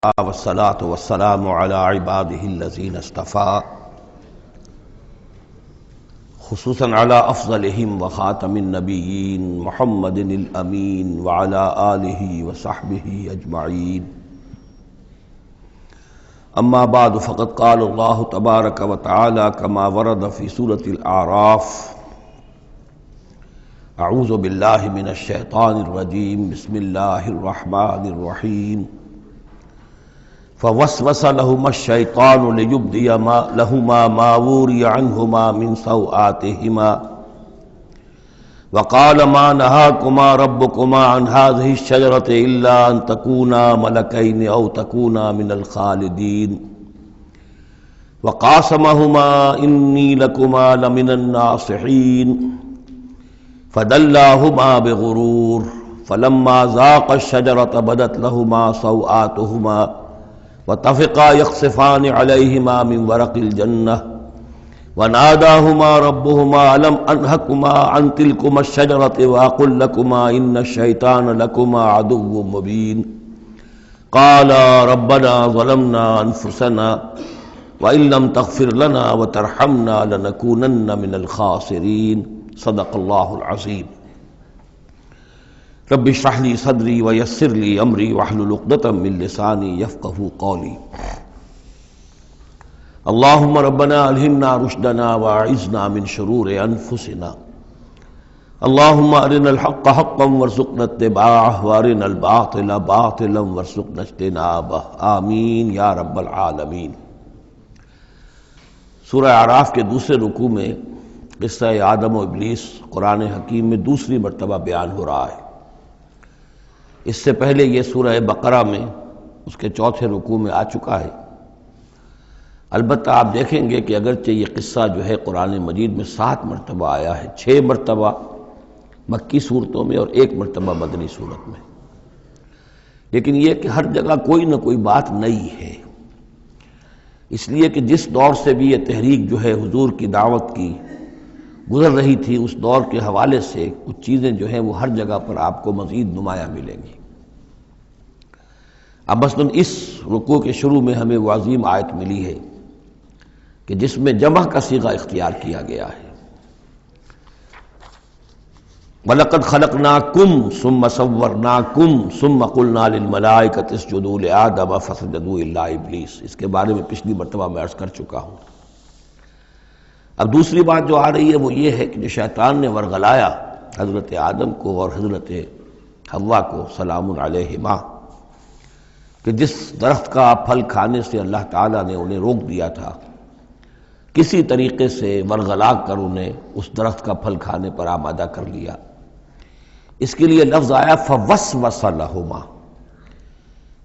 والصلاة والسلام على عباده الذين اصطفى خصوصا على أفضلهم وخاتم النبيين محمد الأمين وعلى آله وصحبه أجمعين. أما بعد فقد قال الله تبارك وتعالى كما ورد في سورة الأعراف: أعوذ بالله من الشيطان الرجيم بسم الله الرحمن الرحيم. فوسوس لهما الشيطان ليبدي لهما ما وري عنهما من سوآتهما وقال ما نهاكما ربكما عن هذه الشجرة إلا أن تكونا ملكين أو تكونا من الخالدين وقاسمهما إني لكما لمن الناصحين فدلاهما بغرور فلما ذاقا الشجرة بدت لهما سوآتهما وطفقا يخصفان عليهما من ورق الجنة وناداهما ربهما ألم أنهكما عن تلكما الشجرة وأقل لكما إن الشيطان لكما عدو مبين قالا ربنا ظلمنا أنفسنا وإن لم تغفر لنا وترحمنا لنكونن من الخاسرين. صدق الله العظيم. رب اشرح لي صدري ويسر لي امري واحلل عقدة من لساني يفقهوا قولي. اللهم ربنا الهمنا رشدنا واعذنا من شرور انفسنا. اللهم ارنا الحق حقا وارزقنا اتباعه وارنا الباطل باطلا وارزقنا اجتنابه. آمین یا رب العالمین. سورہ اعراف کے دوسرے رکوع میں قصہ آدم و ابلیس قرآن حکیم میں دوسری مرتبہ بیان ہو رہا ہے. اس سے پہلے یہ سورہ بقرہ میں اس کے چوتھے رکوع میں آ چکا ہے. البتہ آپ دیکھیں گے کہ اگرچہ یہ قصہ جو ہے قرآن مجید میں 7 مرتبہ آیا ہے، 6 مرتبہ مکی صورتوں میں اور 1 مرتبہ مدنی صورت میں، لیکن یہ کہ ہر جگہ کوئی نہ کوئی بات نئی ہے. اس لیے کہ جس دور سے بھی یہ تحریک جو ہے حضور کی دعوت کی گزر رہی تھی، اس دور کے حوالے سے کچھ چیزیں جو ہیں وہ ہر جگہ پر آپ کو مزید نمایاں ملیں گی. اب مثلاً اس رکوع کے شروع میں ہمیں وہ عظیم آیت ملی ہے کہ جس میں جمع کا صیغہ اختیار کیا گیا ہے. وَلَقَدْ خَلَقْنَاكُمْ ثُمَّ صَوَّرْنَاكُمْ ثُمَّ قُلْنَا لِلْمَلَائِكَةِ اسْجُدُوا لِآدَمَ فَسَجَدُوا إِلَّا إِبْلِيسَ. اس کے بارے میں پچھلی مرتبہ میں عرض کر چکا ہوں. اب دوسری بات جو آ رہی ہے وہ یہ ہے کہ جو شیطان نے ورغلایا حضرت آدم کو اور حضرت حوا کو سلام علیہما، کہ جس درخت کا پھل کھانے سے اللہ تعالیٰ نے انہیں روک دیا تھا، کسی طریقے سے ورغلا کر انہیں اس درخت کا پھل کھانے پر آمادہ کر لیا. اس کے لیے لفظ آیا فوسوس لہما.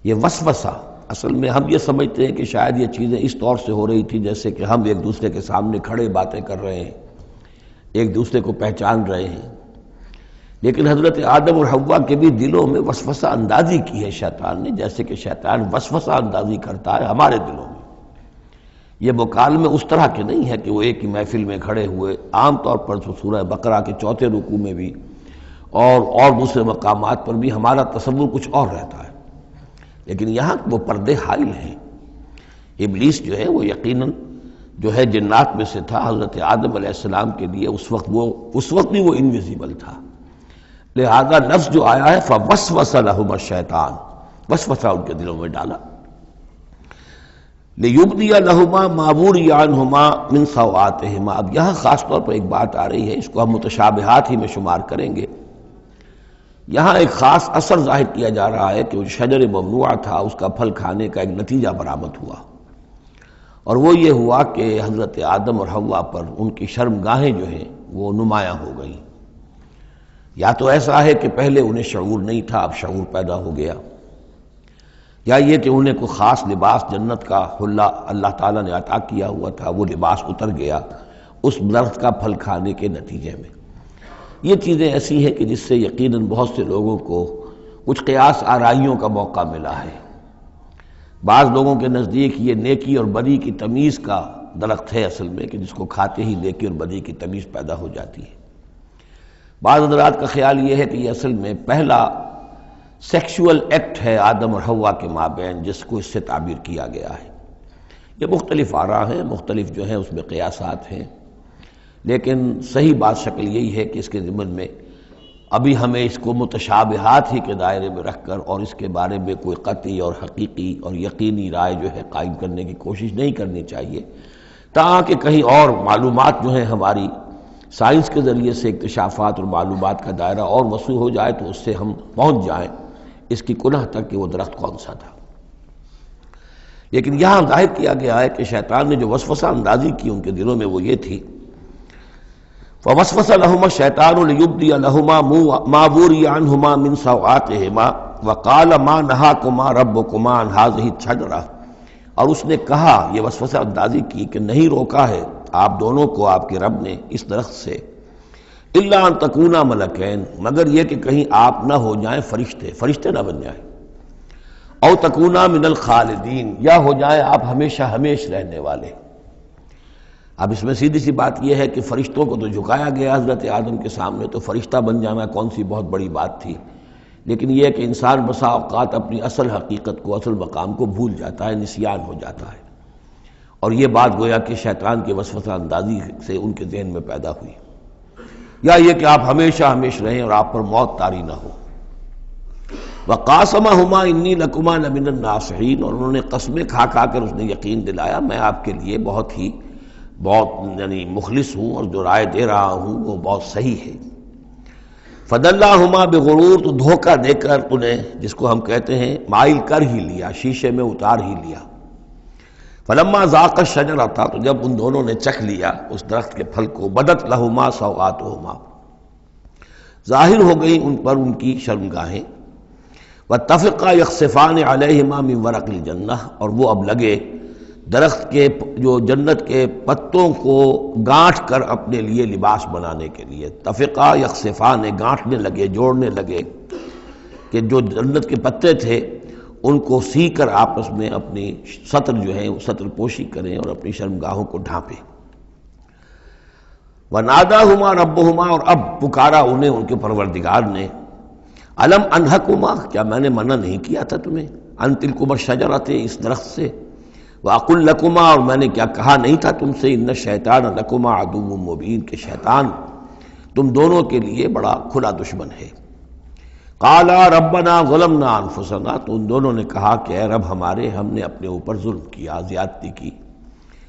یہ وسوسہ اصل میں ہم یہ سمجھتے ہیں کہ شاید یہ چیزیں اس طور سے ہو رہی تھی جیسے کہ ہم ایک دوسرے کے سامنے کھڑے باتیں کر رہے ہیں، ایک دوسرے کو پہچان رہے ہیں، لیکن حضرت آدم اور حوا کے بھی دلوں میں وسوسہ اندازی کی ہے شیطان نے، جیسے کہ شیطان وسوسہ اندازی کرتا ہے ہمارے دلوں میں. یہ مکالمے اس طرح کے نہیں ہے کہ وہ ایک ہی محفل میں کھڑے ہوئے. عام طور پر سورہ بقرہ کے چوتھے رکوع میں بھی اور دوسرے مقامات پر بھی ہمارا تصور کچھ اور رہتا ہے، لیکن یہاں وہ پردے حائل ہیں. ابلیس جو ہے وہ یقیناً جو ہے جنات میں سے تھا. حضرت آدم علیہ السلام کے لیے اس وقت بھی وہ انویزیبل تھا. لہذا لفظ جو آیا ہے فوسوس لہما الشیطان، وسوسہ ان کے دلوں میں ڈالا. لیبدی لہما ما وری عنہما من سوآتہما. اب یہاں خاص طور پر ایک بات آ رہی ہے، اس کو ہم متشابہات ہی میں شمار کریں گے. یہاں ایک خاص اثر ظاہر کیا جا رہا ہے کہ وہ شجر ممنوع تھا، اس کا پھل کھانے کا ایک نتیجہ برآمد ہوا، اور وہ یہ ہوا کہ حضرت آدم اور حوا پر ان کی شرمگاہیں جو ہیں وہ نمایاں ہو گئیں. یا تو ایسا ہے کہ پہلے انہیں شعور نہیں تھا، اب شعور پیدا ہو گیا، یا یہ کہ انہیں کوئی خاص لباس جنت کا حلہ اللہ تعالیٰ نے عطا کیا ہوا تھا، وہ لباس اتر گیا اس درخت کا پھل کھانے کے نتیجے میں. یہ چیزیں ایسی ہیں کہ جس سے یقیناً بہت سے لوگوں کو کچھ قیاس آرائیوں کا موقع ملا ہے. بعض لوگوں کے نزدیک یہ نیکی اور بدی کی تمیز کا درخت ہے اصل میں، کہ جس کو کھاتے ہی نیکی اور بدی کی تمیز پیدا ہو جاتی ہے. بعض حضرات کا خیال یہ ہے کہ یہ اصل میں پہلا سیکشول ایکٹ ہے آدم اور حوا کے مابین جس کو اس سے تعبیر کیا گیا ہے۔ یہ مختلف آراء ہیں، مختلف جو ہیں اس میں قیاسات ہیں، لیکن صحیح بات شکل یہی ہے کہ اس کے ضمن میں ابھی ہمیں اس کو متشابہات ہی کے دائرے میں رکھ کر اور اس کے بارے میں کوئی قطعی اور حقیقی اور یقینی رائے جو ہے قائم کرنے کی کوشش نہیں کرنی چاہیے، تاکہ کہیں اور معلومات جو ہیں ہماری سائنس کے ذریعے سے اکتشافات اور معلومات کا دائرہ اور وسیع ہو جائے تو اس سے ہم پہنچ جائیں اس کی کنہ تک کہ وہ درخت کون سا تھا۔ لیکن یہاں ظاہر کیا گیا ہے کہ شیطان نے جو وسوسہ اندازی کی ان کے دلوں میں وہ یہ تھی، فوسوس لهما الشیطان لیبدی لهما ما وري عنهما من سوآتهما وقال ما نهاكما ربكما عن هذه الشجرة، اور اس نے کہا، یہ وسوسہ اندازی کی کہ نہیں روکا ہے آپ دونوں کو آپ کے رب نے اس درخت سے، الا ان تکونا ملکین، مگر یہ کہ کہیں آپ نہ ہو جائیں فرشتے نہ بن جائیں، او تکونا من الخالدین، یا ہو جائیں آپ ہمیشہ ہمیش رہنے والے۔ اب اس میں سیدھی سی بات یہ ہے کہ فرشتوں کو تو جھکایا گیا حضرت آدم کے سامنے، تو فرشتہ بن جانا کون سی بہت بڑی بات تھی، لیکن یہ ہے کہ انسان بسا اوقات اپنی اصل حقیقت کو، اصل مقام کو بھول جاتا ہے، نسیان ہو جاتا ہے، اور یہ بات گویا کہ شیطان کے وسوسہ اندازی سے ان کے ذہن میں پیدا ہوئی، یا یہ کہ آپ ہمیشہ ہمیش رہیں اور آپ پر موت طاری نہ ہو۔ وَقَاسَمَهُمَا إِنِّي لَكُمَا لَمِنَ النَّاصِحِينَ، اور انہوں نے قسمیں کھا کھا کر اس نے یقین دلایا میں آپ کے لیے بہت یعنی مخلص ہوں، اور جو رائے دے رہا ہوں وہ بہت صحیح ہے۔ فَدَلَّاهُمَا بِغُرُورٍ، تو دھوکہ دے کر انہیں، جس کو ہم کہتے ہیں مائل کر ہی لیا، شیشے میں اتار ہی لیا۔ فَلَمَّا ذَاقَ الشَّجَرَةَ، تو جب ان دونوں نے چکھ لیا اس درخت کے پھل کو، بَدَتْ لَهُمَا سَوْآتُهُمَا، ظاہر ہو گئی ان پر ان کی شرمگاہیں، وَاتَّفِقَا يَخْصِفَانِ عَلَيْهِمَا مِنْ وَرَقِ الْجَنَّةِ، اور وہ اب لگے درخت کے جو جنت کے پتوں کو گانٹھ کر اپنے لیے لباس بنانے کے لیے، تفقا یخصفان، گانٹھنے لگے، جوڑنے لگے کہ جو جنت کے پتے تھے ان کو سی کر آپس میں اپنی سطر جو ہے سطر پوشی کریں اور اپنی شرمگاہوں کو ڈھانپیں۔ وَنَادَاهُمَا رَبُّهُمَا، اور اب پکارا انہیں ان کے پروردگار نے، أَلَمْ أَنْهَكُمَا، کیا میں نے منع نہیں کیا تھا تمہیں، أَن تِلْكُمَا الشَّجَرَةَ، اس درخت سے، وَأَقُلْ لَكُمَا، اور میں نے کیا کہا نہیں تھا تم سے، إِنَّ الشَّيْطَانَ لَكُمَا عَدُوٌّ مُّبِينٌ، کہ شیطان تم دونوں کے لیے بڑا کھلا دشمن ہے۔ قَالَا رَبَّنَا ظَلَمْنَا أَنفُسَنَا، تو ان دونوں نے کہا کہ اے رب ہمارے، ہم نے اپنے اوپر ظلم کیا، زیادتی کی،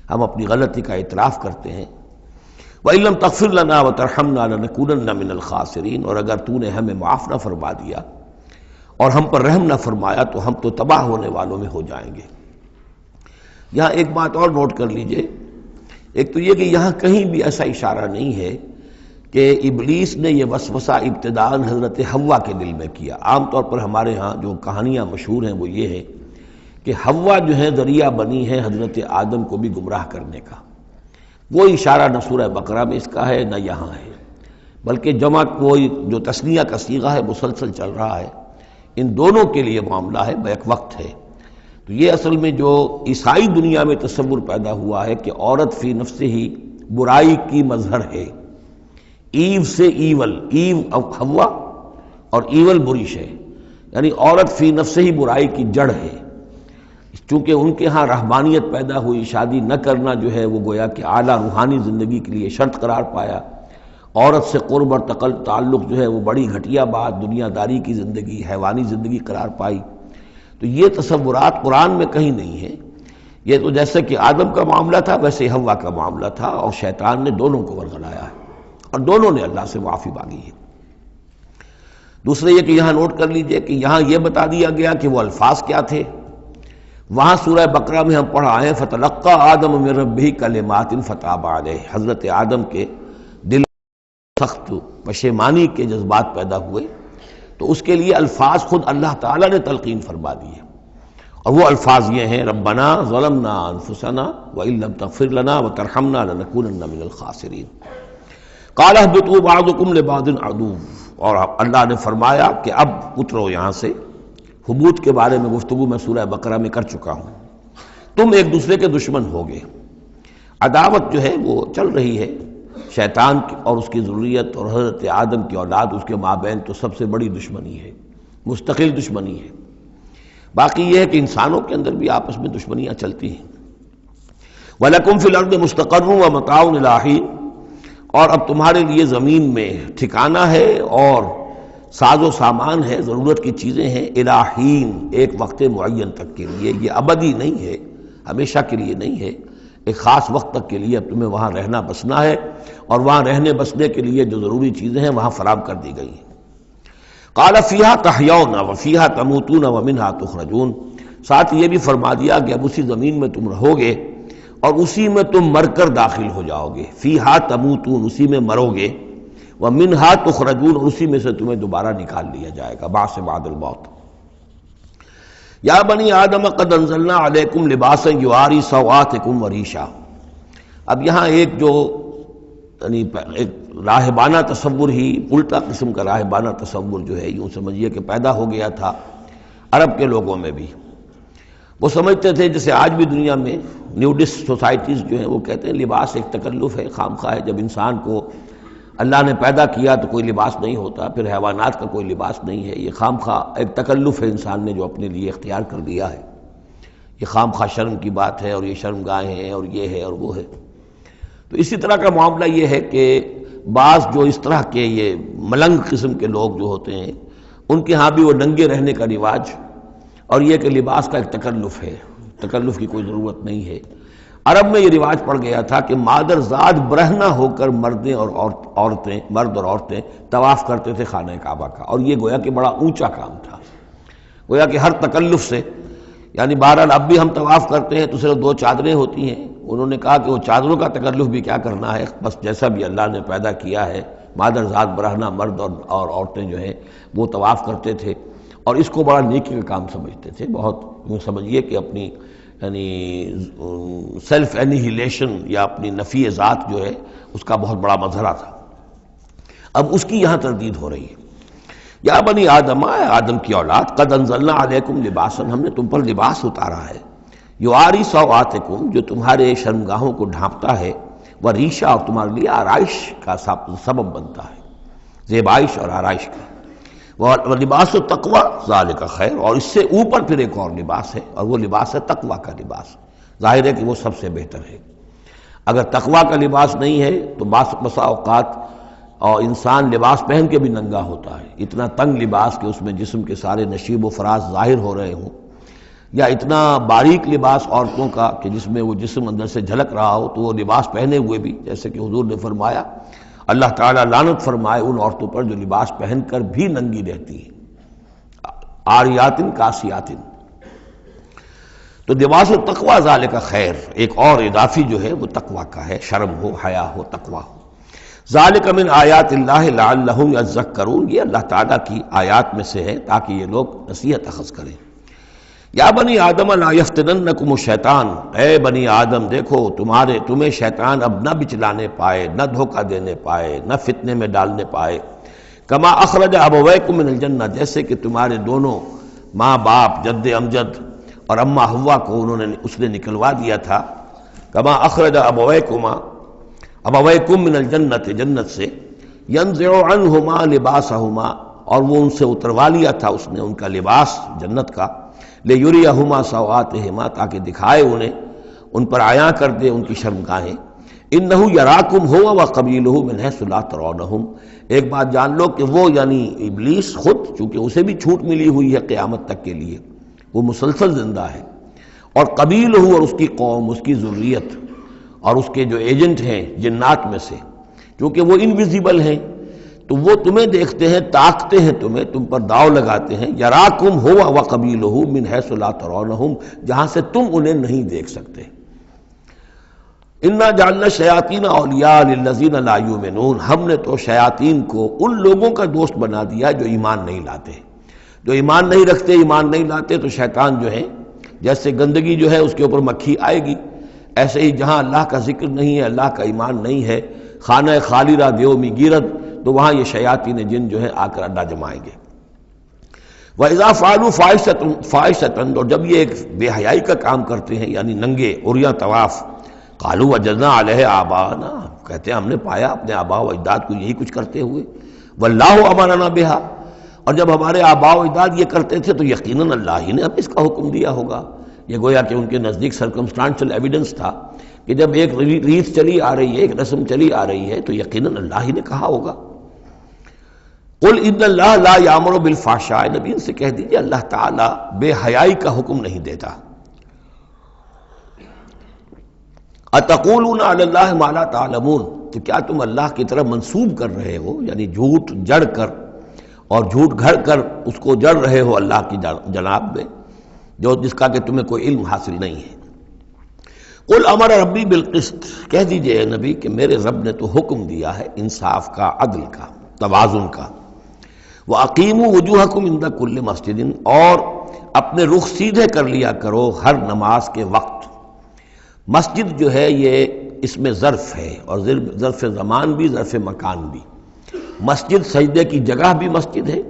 ہم اپنی غلطی کا اعتراف کرتے ہیں۔ وَإِن لَّمْ تَغْفِرْ لَنَا وَتَرْحَمْنَا لَنَكُونَنَّ مِنَ الْخَاسِرِينَ، اور اگر تو نے ہمیں معاف نہ فرما دیا اور ہم پر رحم نہ فرمایا تو ہم تو تباہ ہونے والوں میں ہو جائیں گے۔ یہاں ایک بات اور نوٹ کر لیجئے، ایک تو یہ کہ یہاں کہیں بھی ایسا اشارہ نہیں ہے کہ ابلیس نے یہ وسوسہ ابتداءً حضرت حوا کے دل میں کیا۔ عام طور پر ہمارے ہاں جو کہانیاں مشہور ہیں وہ یہ ہے کہ حوا جو ہے ذریعہ بنی ہے حضرت آدم کو بھی گمراہ کرنے کا، وہ اشارہ نہ سورہ بقرہ میں اس کا ہے نہ یہاں ہے، بلکہ جمع کوئی جو تثنیہ کا صیغہ ہے مسلسل چل رہا ہے، ان دونوں کے لیے معاملہ ہے، بیک وقت ہے۔ تو یہ اصل میں جو عیسائی دنیا میں تصور پیدا ہوا ہے کہ عورت فی نفس ہی برائی کی مظہر ہے، ایو سے ایول، ایو حوا اور ایول بری شے، یعنی عورت فی نفس ہی برائی کی جڑ ہے۔ چونکہ ان کے ہاں رہبانیت پیدا ہوئی، شادی نہ کرنا جو ہے وہ گویا کہ اعلیٰ روحانی زندگی کے لیے شرط قرار پایا، عورت سے قرب اور تعلق جو ہے وہ بڑی گھٹیا بات، دنیا داری کی زندگی، حیوانی زندگی قرار پائی۔ تو یہ تصورات قرآن میں کہیں نہیں ہیں، یہ تو جیسے کہ آدم کا معاملہ تھا ویسے حوا کا معاملہ تھا، اور شیطان نے دونوں کو ورگلایا ہے اور دونوں نے اللہ سے معافی مانگی ہے۔ دوسرے یہ کہ یہاں نوٹ کر لیجئے کہ یہاں یہ بتا دیا گیا کہ وہ الفاظ کیا تھے۔ وہاں سورہ بقرہ میں ہم پڑھا ہے فَتَلَقَّى آدَمُ مِن رَبِّهِ كَلِمَاتٍ فَتَابَ عَلَيْهِ، حضرت آدم کے دل سخت پشیمانی کے جذبات پیدا ہوئے، تو اس کے لیے الفاظ خود اللہ تعالیٰ نے تلقین فرما دیے، اور وہ الفاظ یہ ہیں ربنا ظلمنا انفسنا وان لم تغفر لنا وترحمنا لنکونن من الخاسرین۔ قال اهبطوا بعضكم لبعض عدو، اور اللہ نے فرمایا کہ اب اترو یہاں سے۔ حبوط کے بارے میں گفتگو میں سورہ بقرہ میں کر چکا ہوں، تم ایک دوسرے کے دشمن ہوگے۔ عداوت جو ہے وہ چل رہی ہے، شیطان اور اس کی ذریت اور حضرت آدم کی اولاد، اس کے مابین تو سب سے بڑی دشمنی ہے، مستقل دشمنی ہے۔ باقی یہ ہے کہ انسانوں کے اندر بھی آپس میں دشمنیاں چلتی ہیں۔ وَلَكُمْ فِي الْأَرْضِ مُسْتَقَرٌّ وَمَتَاعٌ إِلَىٰ حِينٍ، اور اب تمہارے لیے زمین میں ٹھکانہ ہے اور ساز و سامان ہے، ضرورت کی چیزیں ہیں، اِلَىٰ حِین، ایک وقت معین تک کے لیے۔ یہ ابدی نہیں ہے، ہمیشہ کے لیے نہیں ہے، ایک خاص وقت تک کے لیے اب تمہیں وہاں رہنا بسنا ہے، اور وہاں رہنے بسنے کے لیے جو ضروری چیزیں ہیں وہاں فراہم کر دی گئی ہیں۔ قَالَ فِيهَا تَحْيَوْنَ وَفِيهَا تَمُوتُونَ وَمِنْهَا تُخْرَجُونَ، ساتھ یہ بھی فرما دیا کہ اب اسی زمین میں تم رہو گے اور اسی میں تم مر کر داخل ہو جاؤ گے۔ فِيهَا تَمُوتُونَ، اسی میں مرو گے، وَمِنْهَا تُخْرَجُونَ، اور اسی میں سے تمہیں دوبارہ نکال لیا جائے گا، بعث بعد الموت۔ یا بنی آدم قد انزلنا علیکم لباسا یواری سوآتکم وریشا۔ اب یہاں ایک جو یعنی ایک راہبانہ تصور ہی، الٹا قسم کا راہبانہ تصور جو ہے، یوں سمجھیے کہ پیدا ہو گیا تھا عرب کے لوگوں میں بھی۔ وہ سمجھتے تھے جیسے آج بھی دنیا میں نیوڈسٹ سوسائٹیز جو ہیں وہ کہتے ہیں لباس ایک تکلف ہے، خام خواہ ہے۔ جب انسان کو اللہ نے پیدا کیا تو کوئی لباس نہیں ہوتا، پھر حیوانات کا کوئی لباس نہیں ہے، یہ خام خواہ ایک تکلف ہے انسان نے جو اپنے لیے اختیار کر لیا ہے۔ یہ خام خواہ شرم کی بات ہے، اور یہ شرم گاہیں ہیں، اور یہ ہے اور وہ ہے۔ تو اسی طرح کا معاملہ یہ ہے کہ بعض جو اس طرح کے یہ ملنگ قسم کے لوگ جو ہوتے ہیں، ان کے ہاں بھی وہ ننگے رہنے کا رواج، اور یہ کہ لباس کا ایک تکلف ہے، تکلف کی کوئی ضرورت نہیں ہے۔ عرب میں یہ رواج پڑ گیا تھا کہ مادر زاد برہنہ ہو کر مرد اور عورتیں طواف کرتے تھے خانہ کعبہ کا، اور یہ گویا کہ بڑا اونچا کام تھا، گویا کہ ہر تکلف سے، یعنی بہرحال اب بھی ہم طواف کرتے ہیں تو صرف 2 چادریں ہوتی ہیں۔ انہوں نے کہا کہ وہ چادروں کا تکلف بھی کیا کرنا ہے، بس جیسا بھی اللہ نے پیدا کیا ہے، مادر ذات برہنہ مرد اور عورتیں جو ہیں وہ طواف کرتے تھے، اور اس کو بڑا نیکی کا کام سمجھتے تھے۔ بہت یوں سمجھیے کہ اپنی یعنی سیلف اینیہیلیشن یا اپنی نفی ذات جو ہے اس کا بہت بڑا مظہرہ تھا۔ اب اس کی یہاں تردید ہو رہی ہے۔ یا بنی آدم، آدم کی اولاد، قد انزلنا علیکم لباسا، ہم نے تم پر لباس اتارا ہے، یواری سوآتکم، جو تمہارے شرمگاہوں کو ڈھانپتا ہے، وریشا، اور تمہارے لیے آرائش کا سبب بنتا ہے، زیبائش اور آرائش کا۔ لباس التقوی ذالک خیر، اور اس سے اوپر پھر ایک اور لباس ہے، اور وہ لباس ہے تقوی کا لباس۔ ظاہر ہے کہ وہ سب سے بہتر ہے۔ اگر تقوی کا لباس نہیں ہے تو بسا اوقات اور انسان لباس پہن کے بھی ننگا ہوتا ہے، اتنا تنگ لباس کہ اس میں جسم کے سارے نشیب و فراز ظاہر ہو رہے ہوں، یا اتنا باریک لباس عورتوں کا کہ جس میں وہ جسم اندر سے جھلک رہا ہو، تو وہ لباس پہنے ہوئے بھی، جیسے کہ حضور نے فرمایا، اللہ تعالیٰ لعنت فرمائے ان عورتوں پر جو لباس پہن کر بھی ننگی رہتی ہیں، عاریاتن کاسیاتن۔ تو لباس التقوی ذالک خیر، ایک اور اضافی جو ہے وہ تقوی کا ہے، شرم ہو، حیا ہو، تقوی ہو۔ ذالک من آیات اللہ لعلہم یذکرون، یہ اللہ تعالیٰ کی آیات میں سے ہے تاکہ یہ لوگ نصیحت اخذ کریں۔ یا بنی آدم لا یفتننکم الشیطان، اے بنی آدم دیکھو تمہیں شیطان اب نہ بچلانے پائے، نہ دھوکہ دینے پائے، نہ فتنے میں ڈالنے پائے۔ کما اخرج ابویکم من الجنہ، جیسے کہ تمہارے دونوں ماں باپ، جد امجد اور اماں حوا کو اس نے نکلوا دیا تھا۔ کما اخرج ابویکم من الجنہ، جنت سے، ینزع عنہما لباسہما، اور وہ ان سے اتروا لیا تھا اس نے ان کا لباس جنت کا، لیریہما سوآتہما، تاکہ دکھائے انہیں، ان پر عیاں کر دے ان کی شرمگاہیں۔ انہ یراکم ہوا وقبیلہ من حیث لا ترونہم، ایک بات جان لو کہ وہ یعنی ابلیس خود، چونکہ اسے بھی چھوٹ ملی ہوئی ہے قیامت تک کے لیے، وہ مسلسل زندہ ہے، اور قبیلہ، اور اس کی قوم، اس کی ذریت، اور اس کے جو ایجنٹ ہیں جنات میں سے، چونکہ وہ انویزیبل ہیں تو وہ تمہیں دیکھتے ہیں، تاکتے ہیں تمہیں، تم پر داؤ لگاتے ہیں۔ یراکم ہوا وقبیلہ من حیث لا ترونہم، جہاں سے تم انہیں نہیں دیکھ سکتے۔ انا جعلنا الشیاطین اولیاء للذین لا یؤمنون، ہم نے تو شیاطین کو ان لوگوں کا دوست بنا دیا جو ایمان نہیں لاتے، جو ایمان نہیں رکھتے، ایمان نہیں لاتے، تو شیطان جو ہے جیسے گندگی جو ہے اس کے اوپر مکھی آئے گی، ایسے ہی جہاں اللہ کا ذکر نہیں ہے، اللہ کا ایمان نہیں ہے، خانہ خالی را دیو می گیرد، تو وہاں یہ شیاطین جن جو ہے آ کر اڈا جمائیں گے۔ وَإِذَا فَعَلُوا فَاحِشَةً، اور جب یہ ایک بے حیائی کا کام کرتے ہیں، یعنی ننگے عریاں طواف، قَالُوا وَجَدْنَا عَلَيْهَا آبَاءَنَا، کہتے ہیں ہم نے پایا اپنے آباء و اجداد کو یہی کچھ کرتے ہوئے، وَاللَّهُ أَمَرَنَا بِهَا، اور جب ہمارے آباء و اجداد یہ کرتے تھے تو یقیناً اللہ ہی نے ہمیں اس کا حکم دیا ہوگا۔ یہ گویا کہ ان کے نزدیک سرکمسٹانشل ایویڈنس تھا کہ جب ایک ریت چلی آ رہی ہے، ایک رسم چلی آ رہی ہے تو یقیناً اللہ ہی نے کہا ہوگا۔ قل ان اللہ لا یامر بالفحشاء، نبی ان سے کہہ دیجیے اللہ تعالیٰ بے حیائی کا حکم نہیں دیتا۔ اتقولون علی اللہ ما لا تعلمون، تو کیا تم اللہ کی طرف منسوب کر رہے ہو، یعنی جھوٹ جڑ کر اور جھوٹ گھڑ کر اس کو جڑ رہے ہو اللہ کی جناب میں، جس کا کہ تمہیں کوئی علم حاصل نہیں ہے۔ قل امر ربی بالقسط، کہہ دیجئے اے نبی کہ میرے رب نے تو حکم دیا ہے انصاف کا، عدل کا، توازن کا۔ وَأَقِيمُوا وُجُوهَكُمْ عِنْدَ كُلِّ مَسْجِدٍ، اور اپنے رخ سیدھے کر لیا کرو ہر نماز کے وقت۔ مسجد جو ہے یہ اس میں ظرف ہے، اور ظرف زمان بھی ظرف مکان بھی۔ مسجد سجدے کی جگہ بھی مسجد ہے،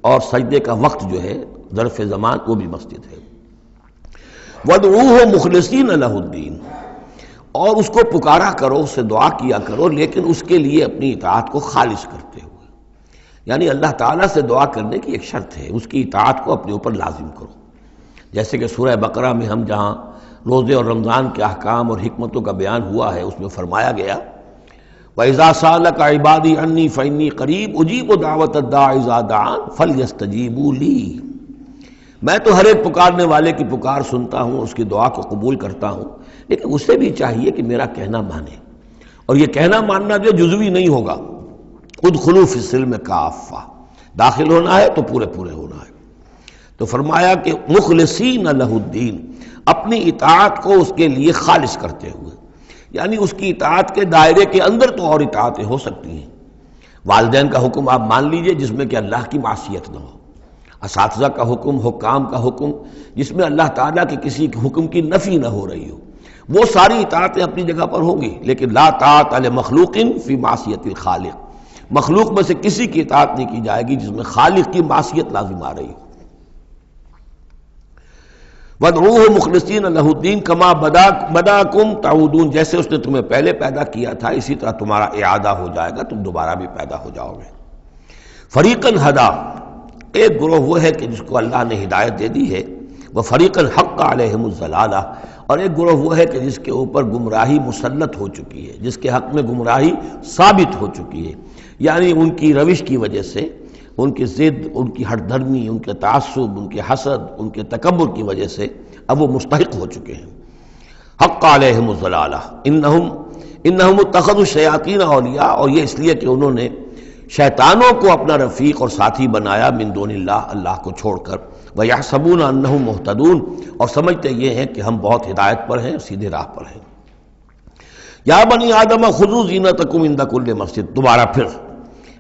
اور سجدے کا وقت جو ہے ظرف زمان وہ بھی مسجد ہے۔ وَادْعُوهُ مُخْلِصِينَ لَهُ الدِّينَ، اور اس کو پکارا کرو، اس سے دعا کیا کرو، لیکن اس کے لیے اپنی اطاعت کو خالص کرتے ہوئے، یعنی اللہ تعالیٰ سے دعا کرنے کی ایک شرط ہے، اس کی اطاعت کو اپنے اوپر لازم کرو۔ جیسے کہ سورہ بقرہ میں ہم جہاں روزے اور رمضان کے احکام اور حکمتوں کا بیان ہوا ہے، اس میں فرمایا گیا وَإِذَا سَأَلَكَ عِبَادِي عَنِّي فَإِنِّي قَرِيبٌ أُجِيبُ دَعْوَةَ الدَّاعِ إِذَا دَعَانِ فَلْيَسْتَجِيبُوا لِي، میں تو ہر ایک پکارنے والے کی پکار سنتا ہوں، اس کی دعا کو قبول کرتا ہوں، لیکن اسے بھی چاہیے کہ میرا کہنا مانے، اور یہ کہنا ماننا جو جزوی نہیں ہوگا۔ ادخلوا فی السلم کافہ، داخل ہونا ہے تو پورے پورے ہونا ہے۔ تو فرمایا کہ مخلصین لہ الدین، اپنی اطاعت کو اس کے لیے خالص کرتے ہوئے، یعنی اس کی اطاعت کے دائرے کے اندر تو اور اطاعتیں ہو سکتی ہیں۔ والدین کا حکم آپ مان لیجئے جس میں کہ اللہ کی معصیت نہ ہو، اساتذہ کا حکم، حکام کا حکم جس میں اللہ تعالیٰ کے کسی حکم کی نفی نہ ہو رہی ہو، وہ ساری اطاعتیں اپنی جگہ پر ہوں گی، لیکن لا طاعۃ لمخلوق فی معصیت الخالق، مخلوق میں سے کسی کی اطاعت نہیں کی جائے گی جس میں خالق کی معصیت لازم آ رہی ہو۔ وَادْعُوهُ مُخْلِصِينَ لَهُ الدِّينَ كَمَا بَدَأَكُمْ تَعُودُونَ، جیسے اس نے تمہیں پہلے پیدا کیا تھا اسی طرح تمہارا اعادہ ہو جائے گا، تم دوبارہ بھی پیدا ہو جاؤ گے۔ فَرِيقًا هَدَىٰ، ایک گروہ وہ ہے کہ جس کو اللہ نے ہدایت دے دی ہے، وَفَرِيقًا حَقَّ عَلَيْهِمُ الضَّلَالَةُ، اور ایک گروہ وہ ہے کہ جس کے اوپر گمراہی مسلط ہو چکی ہے، جس کے حق میں گمراہی ثابت ہو چکی ہے، یعنی ان کی روش کی وجہ سے، ان کی ضد، ان کی ہٹ دھرمی، ان کے تعصب، ان کے حسد، ان کے تکبر کی وجہ سے اب وہ مستحق ہو چکے ہیں۔ حق علیہم الضلالہ انہم اتخذوا الشیاطین اولیاء، اور یہ اس لیے کہ انہوں نے شیطانوں کو اپنا رفیق اور ساتھی بنایا من دون اللہ، اللہ کو چھوڑ کر، ویحسبون انہم مہتدون، اور سمجھتے یہ ہیں کہ ہم بہت ہدایت پر ہیں، سیدھے راہ پر ہیں۔ یا بنی آدم خذوا زینتکم عند کل مسجد، دوبارہ پھر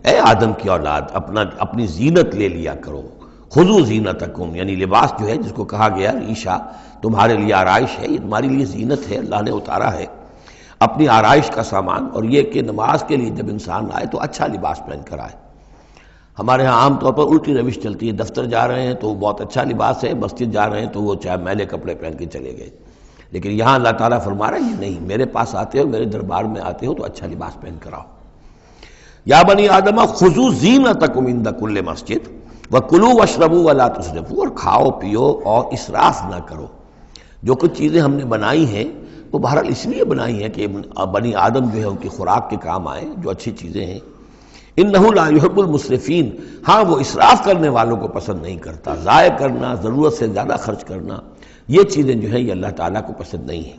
اے آدم کی اولاد اپنی زینت لے لیا کرو۔ خذوا زینتکم، یعنی لباس جو ہے جس کو کہا گیا ریشہ تمہارے لیے آرائش ہے، یہ تمہاری لیے زینت ہے، اللہ نے اتارا ہے اپنی آرائش کا سامان، اور یہ کہ نماز کے لیے جب انسان آئے تو اچھا لباس پہن کر آئے۔ ہمارے ہاں عام طور پر الٹی روش چلتی ہے، دفتر جا رہے ہیں تو بہت اچھا لباس ہے، مسجد جا رہے ہیں تو وہ چاہے میلے کپڑے پہن کے چلے گئے، لیکن یہاں اللہ تعالیٰ فرما رہا ہے یہ نہیں، میرے پاس آتے ہو، میرے دربار میں آتے ہو تو اچھا لباس پہن کر آؤ۔ یا بنی آدم خذوا زینتکم عند کل مسجد وکلوا واشربوا ولا تسرفوا، اور کھاؤ پیو اور اسراف نہ کرو۔ جو کچھ چیزیں ہم نے بنائی ہیں وہ بہرحال اس لیے بنائی ہیں کہ بنی آدم جو ہے ان کی خوراک کے کام آئیں، جو اچھی چیزیں ہیں۔ انہ لا یحب المسرفین، ہاں وہ اسراف کرنے والوں کو پسند نہیں کرتا، ضائع کرنا، ضرورت سے زیادہ خرچ کرنا، یہ چیزیں جو ہیں یہ اللہ تعالیٰ کو پسند نہیں ہیں۔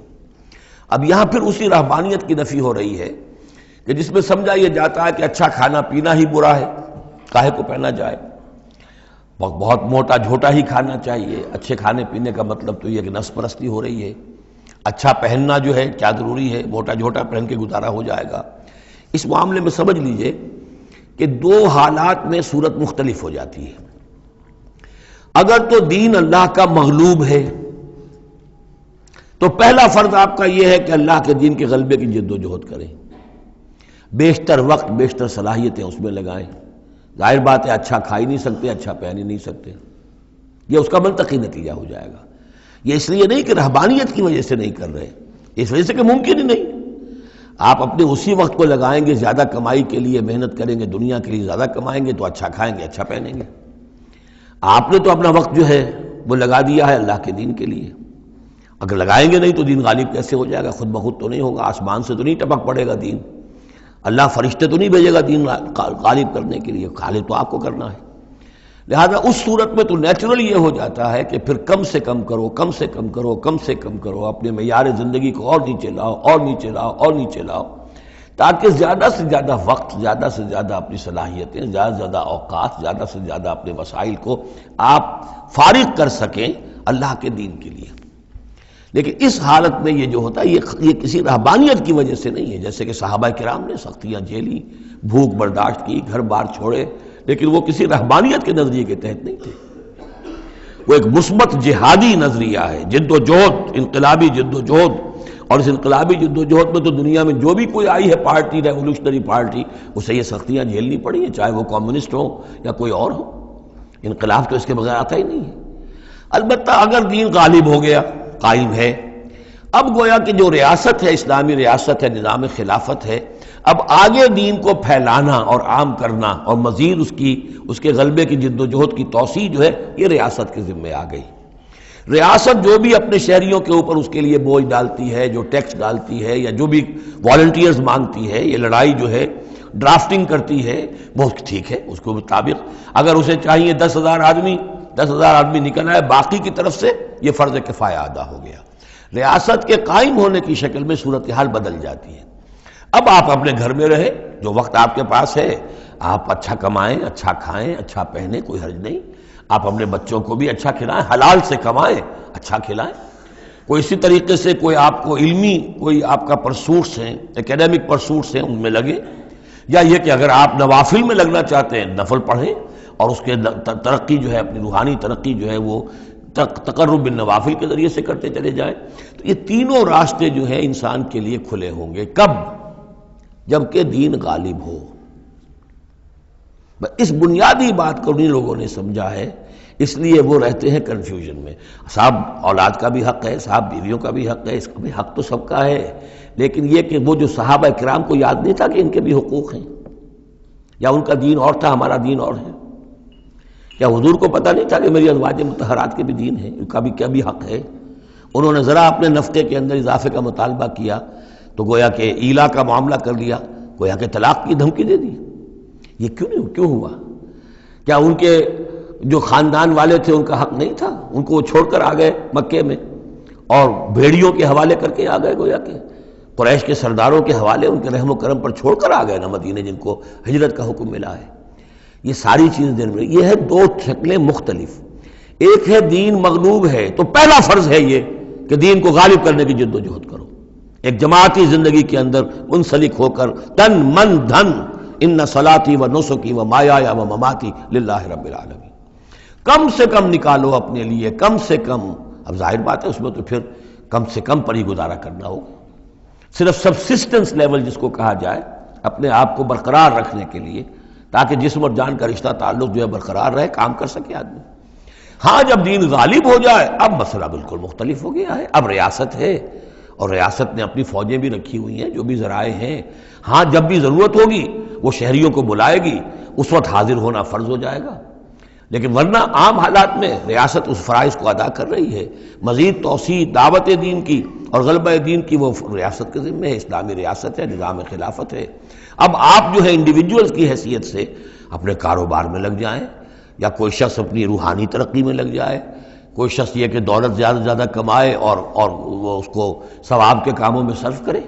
اب یہاں پھر اسی رہبانیت کی نفی ہو رہی ہے کہ جس میں سمجھا یہ جاتا ہے کہ اچھا کھانا پینا ہی برا ہے، کاہے کو پہنا جائے، بہت موٹا جھوٹا ہی کھانا چاہیے۔ اچھے کھانے پینے کا مطلب تو یہ کہ نفس پرستی ہو رہی ہے۔ اچھا پہننا جو ہے کیا ضروری ہے، موٹا جھوٹا پہن کے گزارا ہو جائے گا۔ اس معاملے میں سمجھ لیجئے کہ دو حالات میں صورت مختلف ہو جاتی ہے۔ اگر تو دین اللہ کا مغلوب ہے تو پہلا فرض آپ کا یہ ہے کہ اللہ کے دین کے غلبے کی جد و جہد کریں، بیشتر وقت بیشتر صلاحیتیں اس میں لگائیں۔ ظاہر بات ہے اچھا کھا ہی نہیں سکتے، اچھا پہن ہی نہیں سکتے، یہ اس کا منطقی نتیجہ ہو جائے گا۔ یہ اس لیے نہیں کہ رہبانیت کی وجہ سے نہیں کر رہے، اس وجہ سے کہ ممکن ہی نہیں۔ آپ اپنے اسی وقت کو لگائیں گے زیادہ کمائی کے لیے، محنت کریں گے دنیا کے لیے، زیادہ کمائیں گے تو اچھا کھائیں گے، اچھا پہنیں گے، آپ نے تو اپنا وقت جو ہے وہ لگا دیا ہے اللہ کے دین کے لیے، اگر لگائیں گے نہیں تو دین غالب کیسے ہو جائے گا؟ خود بخود تو نہیں ہوگا، آسمان سے تو نہیں ٹپک پڑے گا دین، اللہ فرشتے تو نہیں بھیجے گا دین غالب کرنے کے لیے، غالب تو آپ کو کرنا ہے۔ لہذا اس صورت میں تو نیچرل یہ ہو جاتا ہے کہ پھر کم سے کم کرو، کم سے کم کرو، کم سے کم کرو، اپنے معیار زندگی کو اور نیچے لاؤ، اور نیچے لاؤ، اور نیچے لاؤ، تاکہ زیادہ سے زیادہ وقت، زیادہ سے زیادہ اپنی صلاحیتیں، زیادہ سے زیادہ اوقات، زیادہ سے زیادہ اپنے وسائل کو آپ فارغ کر سکیں اللہ کے دین کے لیے۔ لیکن اس حالت میں یہ جو ہوتا ہے یہ کسی رہبانیت کی وجہ سے نہیں ہے، جیسے کہ صحابہ کرام نے سختیاں جھیلی، بھوک برداشت کی، گھر بار چھوڑے، لیکن وہ کسی رہبانیت کے نظریے کے تحت نہیں تھے، وہ ایک مثبت جہادی نظریہ ہے، جد و جہد، انقلابی جد و جہد۔ اور اس انقلابی جد و جہد میں تو دنیا میں جو بھی کوئی آئی ہے پارٹی، ریولوشنری پارٹی، اسے یہ سختیاں جھیلنی پڑی ہیں، چاہے وہ کمیونسٹ ہو یا کوئی اور ہو۔ انقلاب تو اس کے بغیر آتا ہی نہیں ہے۔ البتہ اگر دین غالب ہو گیا، قائم ہے، اب گویا کہ جو ریاست ہے، اسلامی ریاست ہے، نظام خلافت ہے، اب آگے دین کو پھیلانا اور عام کرنا اور مزید اس کے غلبے کی جد و جہد کی توسیع جو ہے یہ ریاست کے ذمے آ گئی۔ ریاست جو بھی اپنے شہریوں کے اوپر اس کے لیے بوجھ ڈالتی ہے، جو ٹیکس ڈالتی ہے، یا جو بھی والنٹیئرز مانگتی ہے، یہ لڑائی جو ہے ڈرافٹنگ کرتی ہے، وہ ٹھیک ہے، اس کے مطابق اگر اسے چاہیے 10,000 آدمی نکل آئے، باقی کی طرف سے یہ فرض کفایہ ادا ہو گیا۔ ریاست کے قائم ہونے کی شکل میں صورتحال بدل جاتی ہے۔ اب آپ اپنے گھر میں رہیں، جو وقت آپ کے پاس ہے آپ اچھا کمائیں، اچھا کھائیں، اچھا پہنیں، کوئی حرج نہیں، آپ اپنے بچوں کو بھی اچھا کھلائیں، حلال سے کمائیں، اچھا کھلائیں۔ کوئی اسی طریقے سے کوئی آپ کو علمی کوئی آپ کا پرسوٹس ہیں، ایکیڈیمک پرسوٹس ہیں، ان میں لگے، یا یہ کہ اگر آپ نوافل میں لگنا چاہتے ہیں نفل پڑھیں اور اس کے ترقی جو ہے، اپنی روحانی ترقی جو ہے وہ تقرب بالنوافل کے ذریعے سے کرتے چلے جائیں۔ تو یہ تینوں راستے جو ہیں انسان کے لیے کھلے ہوں گے، کب؟ جبکہ دین غالب ہو۔ اس بنیادی بات کو انہیں لوگوں نے سمجھا ہے، اس لیے وہ رہتے ہیں کنفیوژن میں۔ صاحب اولاد کا بھی حق ہے، صاحب بیویوں کا بھی حق ہے، اس کا بھی حق تو سب کا ہے، لیکن یہ کہ وہ جو صحابہ کرام کو یاد نہیں تھا کہ ان کے بھی حقوق ہیں، یا ان کا دین اور تھا، ہمارا دین اور ہے؟ کیا حضور کو پتہ نہیں تھا کہ میری ازواج مطہرات کے بھی دین ہے، ان کا بھی کیا بھی حق ہے؟ انہوں نے ذرا اپنے نفقے کے اندر اضافے کا مطالبہ کیا تو گویا کہ ایلا کا معاملہ کر لیا، گویا کہ طلاق کی دھمکی دے دی۔ یہ کیوں ہوا؟ کیا ان کے جو خاندان والے تھے ان کا حق نہیں تھا؟ ان کو وہ چھوڑ کر آ گئے مکے میں اور بھیڑیوں کے حوالے کر کے آ گئے، گویا کہ قریش کے سرداروں کے حوالے ان کے رحم و کرم پر چھوڑ کر آ گئے نا مدینے، جن کو ہجرت کا حکم ملا ہے۔ یہ ساری چیزیں دن میں یہ ہے، دو شکلیں مختلف۔ ایک ہے دین مغلوب ہے تو پہلا فرض ہے یہ کہ دین کو غالب کرنے کی جد و جہد کرو، ایک جماعتی زندگی کے اندر منسلک ہو کر تن من دھن، ان صلاتی و نسکی و مایایا و مماتی للہ رب العالمین، کم سے کم نکالو اپنے لیے، کم سے کم۔ اب ظاہر بات ہے اس میں تو پھر کم سے کم پر ہی گزارا کرنا ہوگا، صرف سبسسٹنس لیول جس کو کہا جائے، اپنے آپ کو برقرار رکھنے کے لیے، تاکہ جسم اور جان کا رشتہ تعلق جو ہے برقرار رہے، کام کر سکے آدمی۔ ہاں جب دین غالب ہو جائے اب مسئلہ بالکل مختلف ہو گیا ہے، اب ریاست ہے اور ریاست نے اپنی فوجیں بھی رکھی ہوئی ہیں، جو بھی ذرائع ہیں، ہاں جب بھی ضرورت ہوگی وہ شہریوں کو بلائے گی، اس وقت حاضر ہونا فرض ہو جائے گا، لیکن ورنہ عام حالات میں ریاست اس فرائض کو ادا کر رہی ہے۔ مزید توسیع دعوت دین کی اور غلبہ دین کی وہ ریاست کے ذمہ ہے، اسلامی ریاست ہے، نظام خلافت ہے۔ اب آپ جو ہے انڈیویجولز کی حیثیت سے اپنے کاروبار میں لگ جائیں، یا کوئی شخص اپنی روحانی ترقی میں لگ جائے، کوئی شخص یہ کہ دولت زیادہ سے زیادہ کمائے اور وہ اس کو ثواب کے کاموں میں صرف کرے،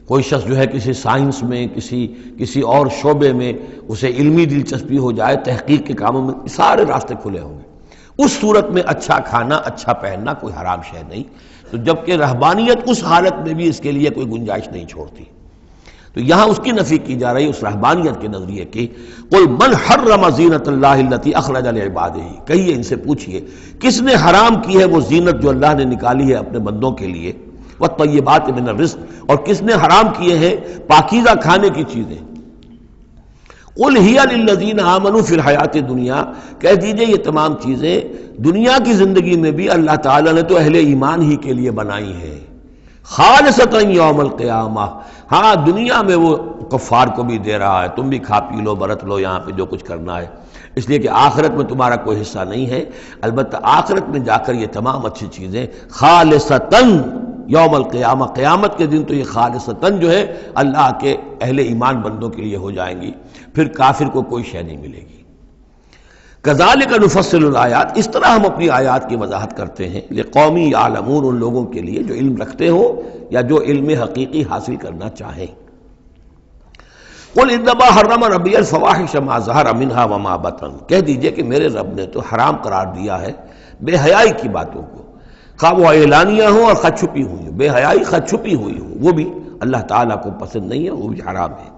کوئی شخص جو ہے کسی سائنس میں، کسی اور شعبے میں اسے علمی دلچسپی ہو جائے، تحقیق کے کاموں میں، سارے راستے کھلے ہوں گے۔ اس صورت میں اچھا کھانا، اچھا پہننا کوئی حرام شے نہیں، تو جبکہ رہبانیت اس حالت میں بھی اس کے لیے کوئی گنجائش نہیں چھوڑتی، تو یہاں اس کی نفی کی جا رہی اس رہبانیت کے نظریے کی۔ قل من حرم زینت اللہ التی اخرج لعبادہ، کہیے ان سے پوچھئے کس نے حرام کی ہے وہ زینت جو اللہ نے نکالی ہے اپنے بندوں کے لیے، والطیبات من الرزق، اور کس نے حرام کیے ہیں پاکیزہ کھانے کی چیزیں۔ قل ہی للذین آمنوا فی الحیات الدنیا، کہہ دیجئے یہ تمام چیزیں دنیا کی زندگی میں بھی اللہ تعالیٰ نے تو اہل ایمان ہی کے لیے بنائی ہیں، خالصتاً یوم القیامہ، ہاں دنیا میں وہ کفار کو بھی دے رہا ہے، تم بھی کھا پی لو برت لو یہاں پہ جو کچھ کرنا ہے، اس لیے کہ آخرت میں تمہارا کوئی حصہ نہیں ہے، البتہ آخرت میں جا کر یہ تمام اچھی چیزیں خالصتاً یوم القیامہ، قیامت کے دن تو یہ خالصتاً جو ہے اللہ کے اہل ایمان بندوں کے لیے ہو جائیں گی، پھر کافر کو کوئی شے نہیں ملے گی۔ کذالک نفصل الآیات، اس طرح ہم اپنی آیات کی وضاحت کرتے ہیں، لقومی یعلمون، ان لوگوں کے لیے جو علم رکھتے ہو یا جو علم حقیقی حاصل کرنا چاہیں۔ قل انما حرم ربی الفواحش ما ظہر منہا وما بطن، کہہ دیجئے کہ میرے رب نے تو حرام قرار دیا ہے بے حیائی کی باتوں کو، خواہ وہ اعلانیہ ہوں اور خواہ چھپی ہوئی ہوں، بے حیائی خواہ چھپی ہوئی ہوں، وہ بھی اللہ تعالیٰ کو پسند نہیں ہے، وہ بھی حرام ہے۔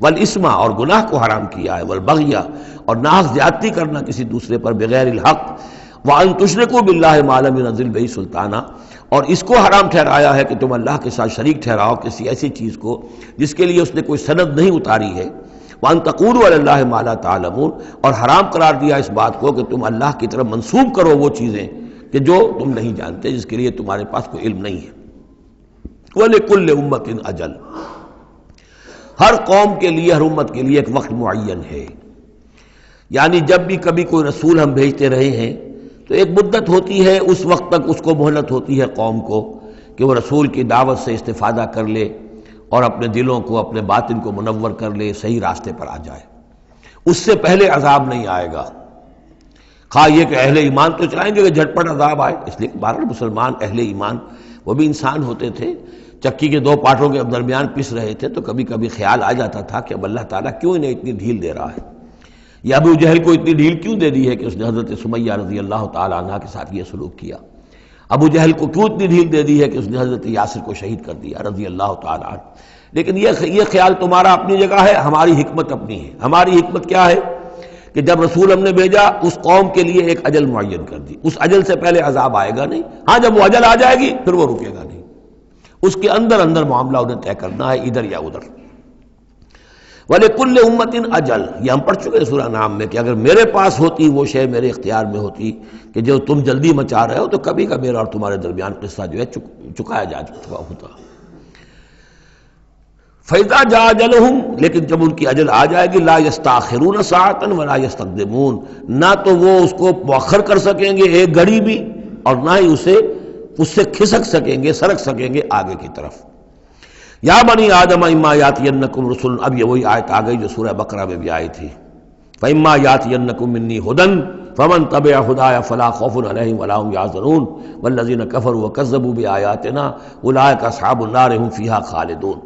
والاسم، اور گناہ کو حرام کیا ہے، والبغی، اور ناحق زیادتی کرنا کسی دوسرے پر بغیر الحق، وان تشرکوا باللہ ما لم ينزل بہ سلطانہ، اور اس کو حرام ٹھہرایا ہے کہ تم اللہ کے ساتھ شریک ٹھہراؤ کسی ایسی چیز کو جس کے لیے اس نے کوئی سند نہیں اتاری ہے، وان تقولوا علی اللہ ما لا تعلمون، اور حرام قرار دیا اس بات کو کہ تم اللہ کی طرف منسوب کرو وہ چیزیں کہ جو تم نہیں جانتے، جس کے لیے تمہارے پاس کوئی علم نہیں ہے۔ وَلِكُلِّ أُمَّةٍ أَجَلٌ، ہر قوم کے لیے، ہر امت کے لیے ایک وقت معین ہے، یعنی جب بھی کبھی کوئی رسول ہم بھیجتے رہے ہیں تو ایک مدت ہوتی ہے، اس وقت تک اس کو مہلت ہوتی ہے قوم کو کہ وہ رسول کی دعوت سے استفادہ کر لے اور اپنے دلوں کو، اپنے باطن کو منور کر لے، صحیح راستے پر آ جائے، اس سے پہلے عذاب نہیں آئے گا۔ خواہ یہ کہ اہل ایمان تو چاہیں گے کہ جھٹپٹ عذاب آئے، اس لیے کہ بہرحال مسلمان اہل ایمان وہ بھی انسان ہوتے تھے، چکی کے دو پاٹوں کے درمیان پس رہے تھے تو کبھی کبھی خیال آ جاتا تھا کہ اب اللہ تعالیٰ کیوں انہیں اتنی ڈھیل دے رہا ہے، یا ابو جہل کو اتنی ڈھیل کیوں دے دی ہے کہ اس نے حضرت سمیہ رضی اللہ تعالیٰ عنہ کے ساتھ یہ سلوک کیا، ابو جہل کو کیوں اتنی ڈھیل دے دی ہے کہ اس نے حضرت یاسر کو شہید کر دیا رضی اللہ تعالیٰ عنہ۔ لیکن یہ خیال تمہارا اپنی جگہ ہے، ہماری حکمت اپنی ہے۔ ہماری حکمت کیا ہے کہ جب رسول ہم نے بھیجا اس قوم کے لیے ایک اجل معین کر دی، اس اجل سے پہلے عذاب آئے گا نہیں، ہاں جب وہ اجل آ جائے گی پھر وہ رکے گا نہیں، اس کے اندر اندر معاملہ انہیں طے کرنا ہے، ادھر یا ادھر۔ وَلِكُلِّ أُمَّةٍ أَجَلٌ، یہ ہم پڑھ چکے سورہ نام میں کہ اگر میرے پاس ہوتی وہ شے، میرے اختیار میں ہوتی کہ جو تم جلدی مچا رہے ہو، تو کبھی کا میرا اور تمہارے درمیان قصہ جو ہے چکایا جا چکا ہوتا۔ فَإِذَا جَاءَ أَجَلُهُمْ، لیکن جب ان کی اجل آ جائے گی، لَا يَسْتَأْخِرُونَ سَاعَةً وَلَا يَسْتَقْدِمُونَ، نہ تو وہ اس کو مؤخر کر سکیں گے ایک گھڑی بھی، اور نہ ہی اس سے کھسک سکیں گے، سرک سکیں گے آگے کی طرف۔ یا بنی آدم اما یاتینکم رسل، اب یہ وہی آیت آ گئی جو سورہ بقرہ میں بھی آئی تھی، فاما یاتینکم منی ھدی فمن تبع ھدایا فلا خوف علیہم ولا هم یحزنون والذین کفروا وکذبوا بآیاتنا اولئک اصحاب النار هم فیہا خالدون۔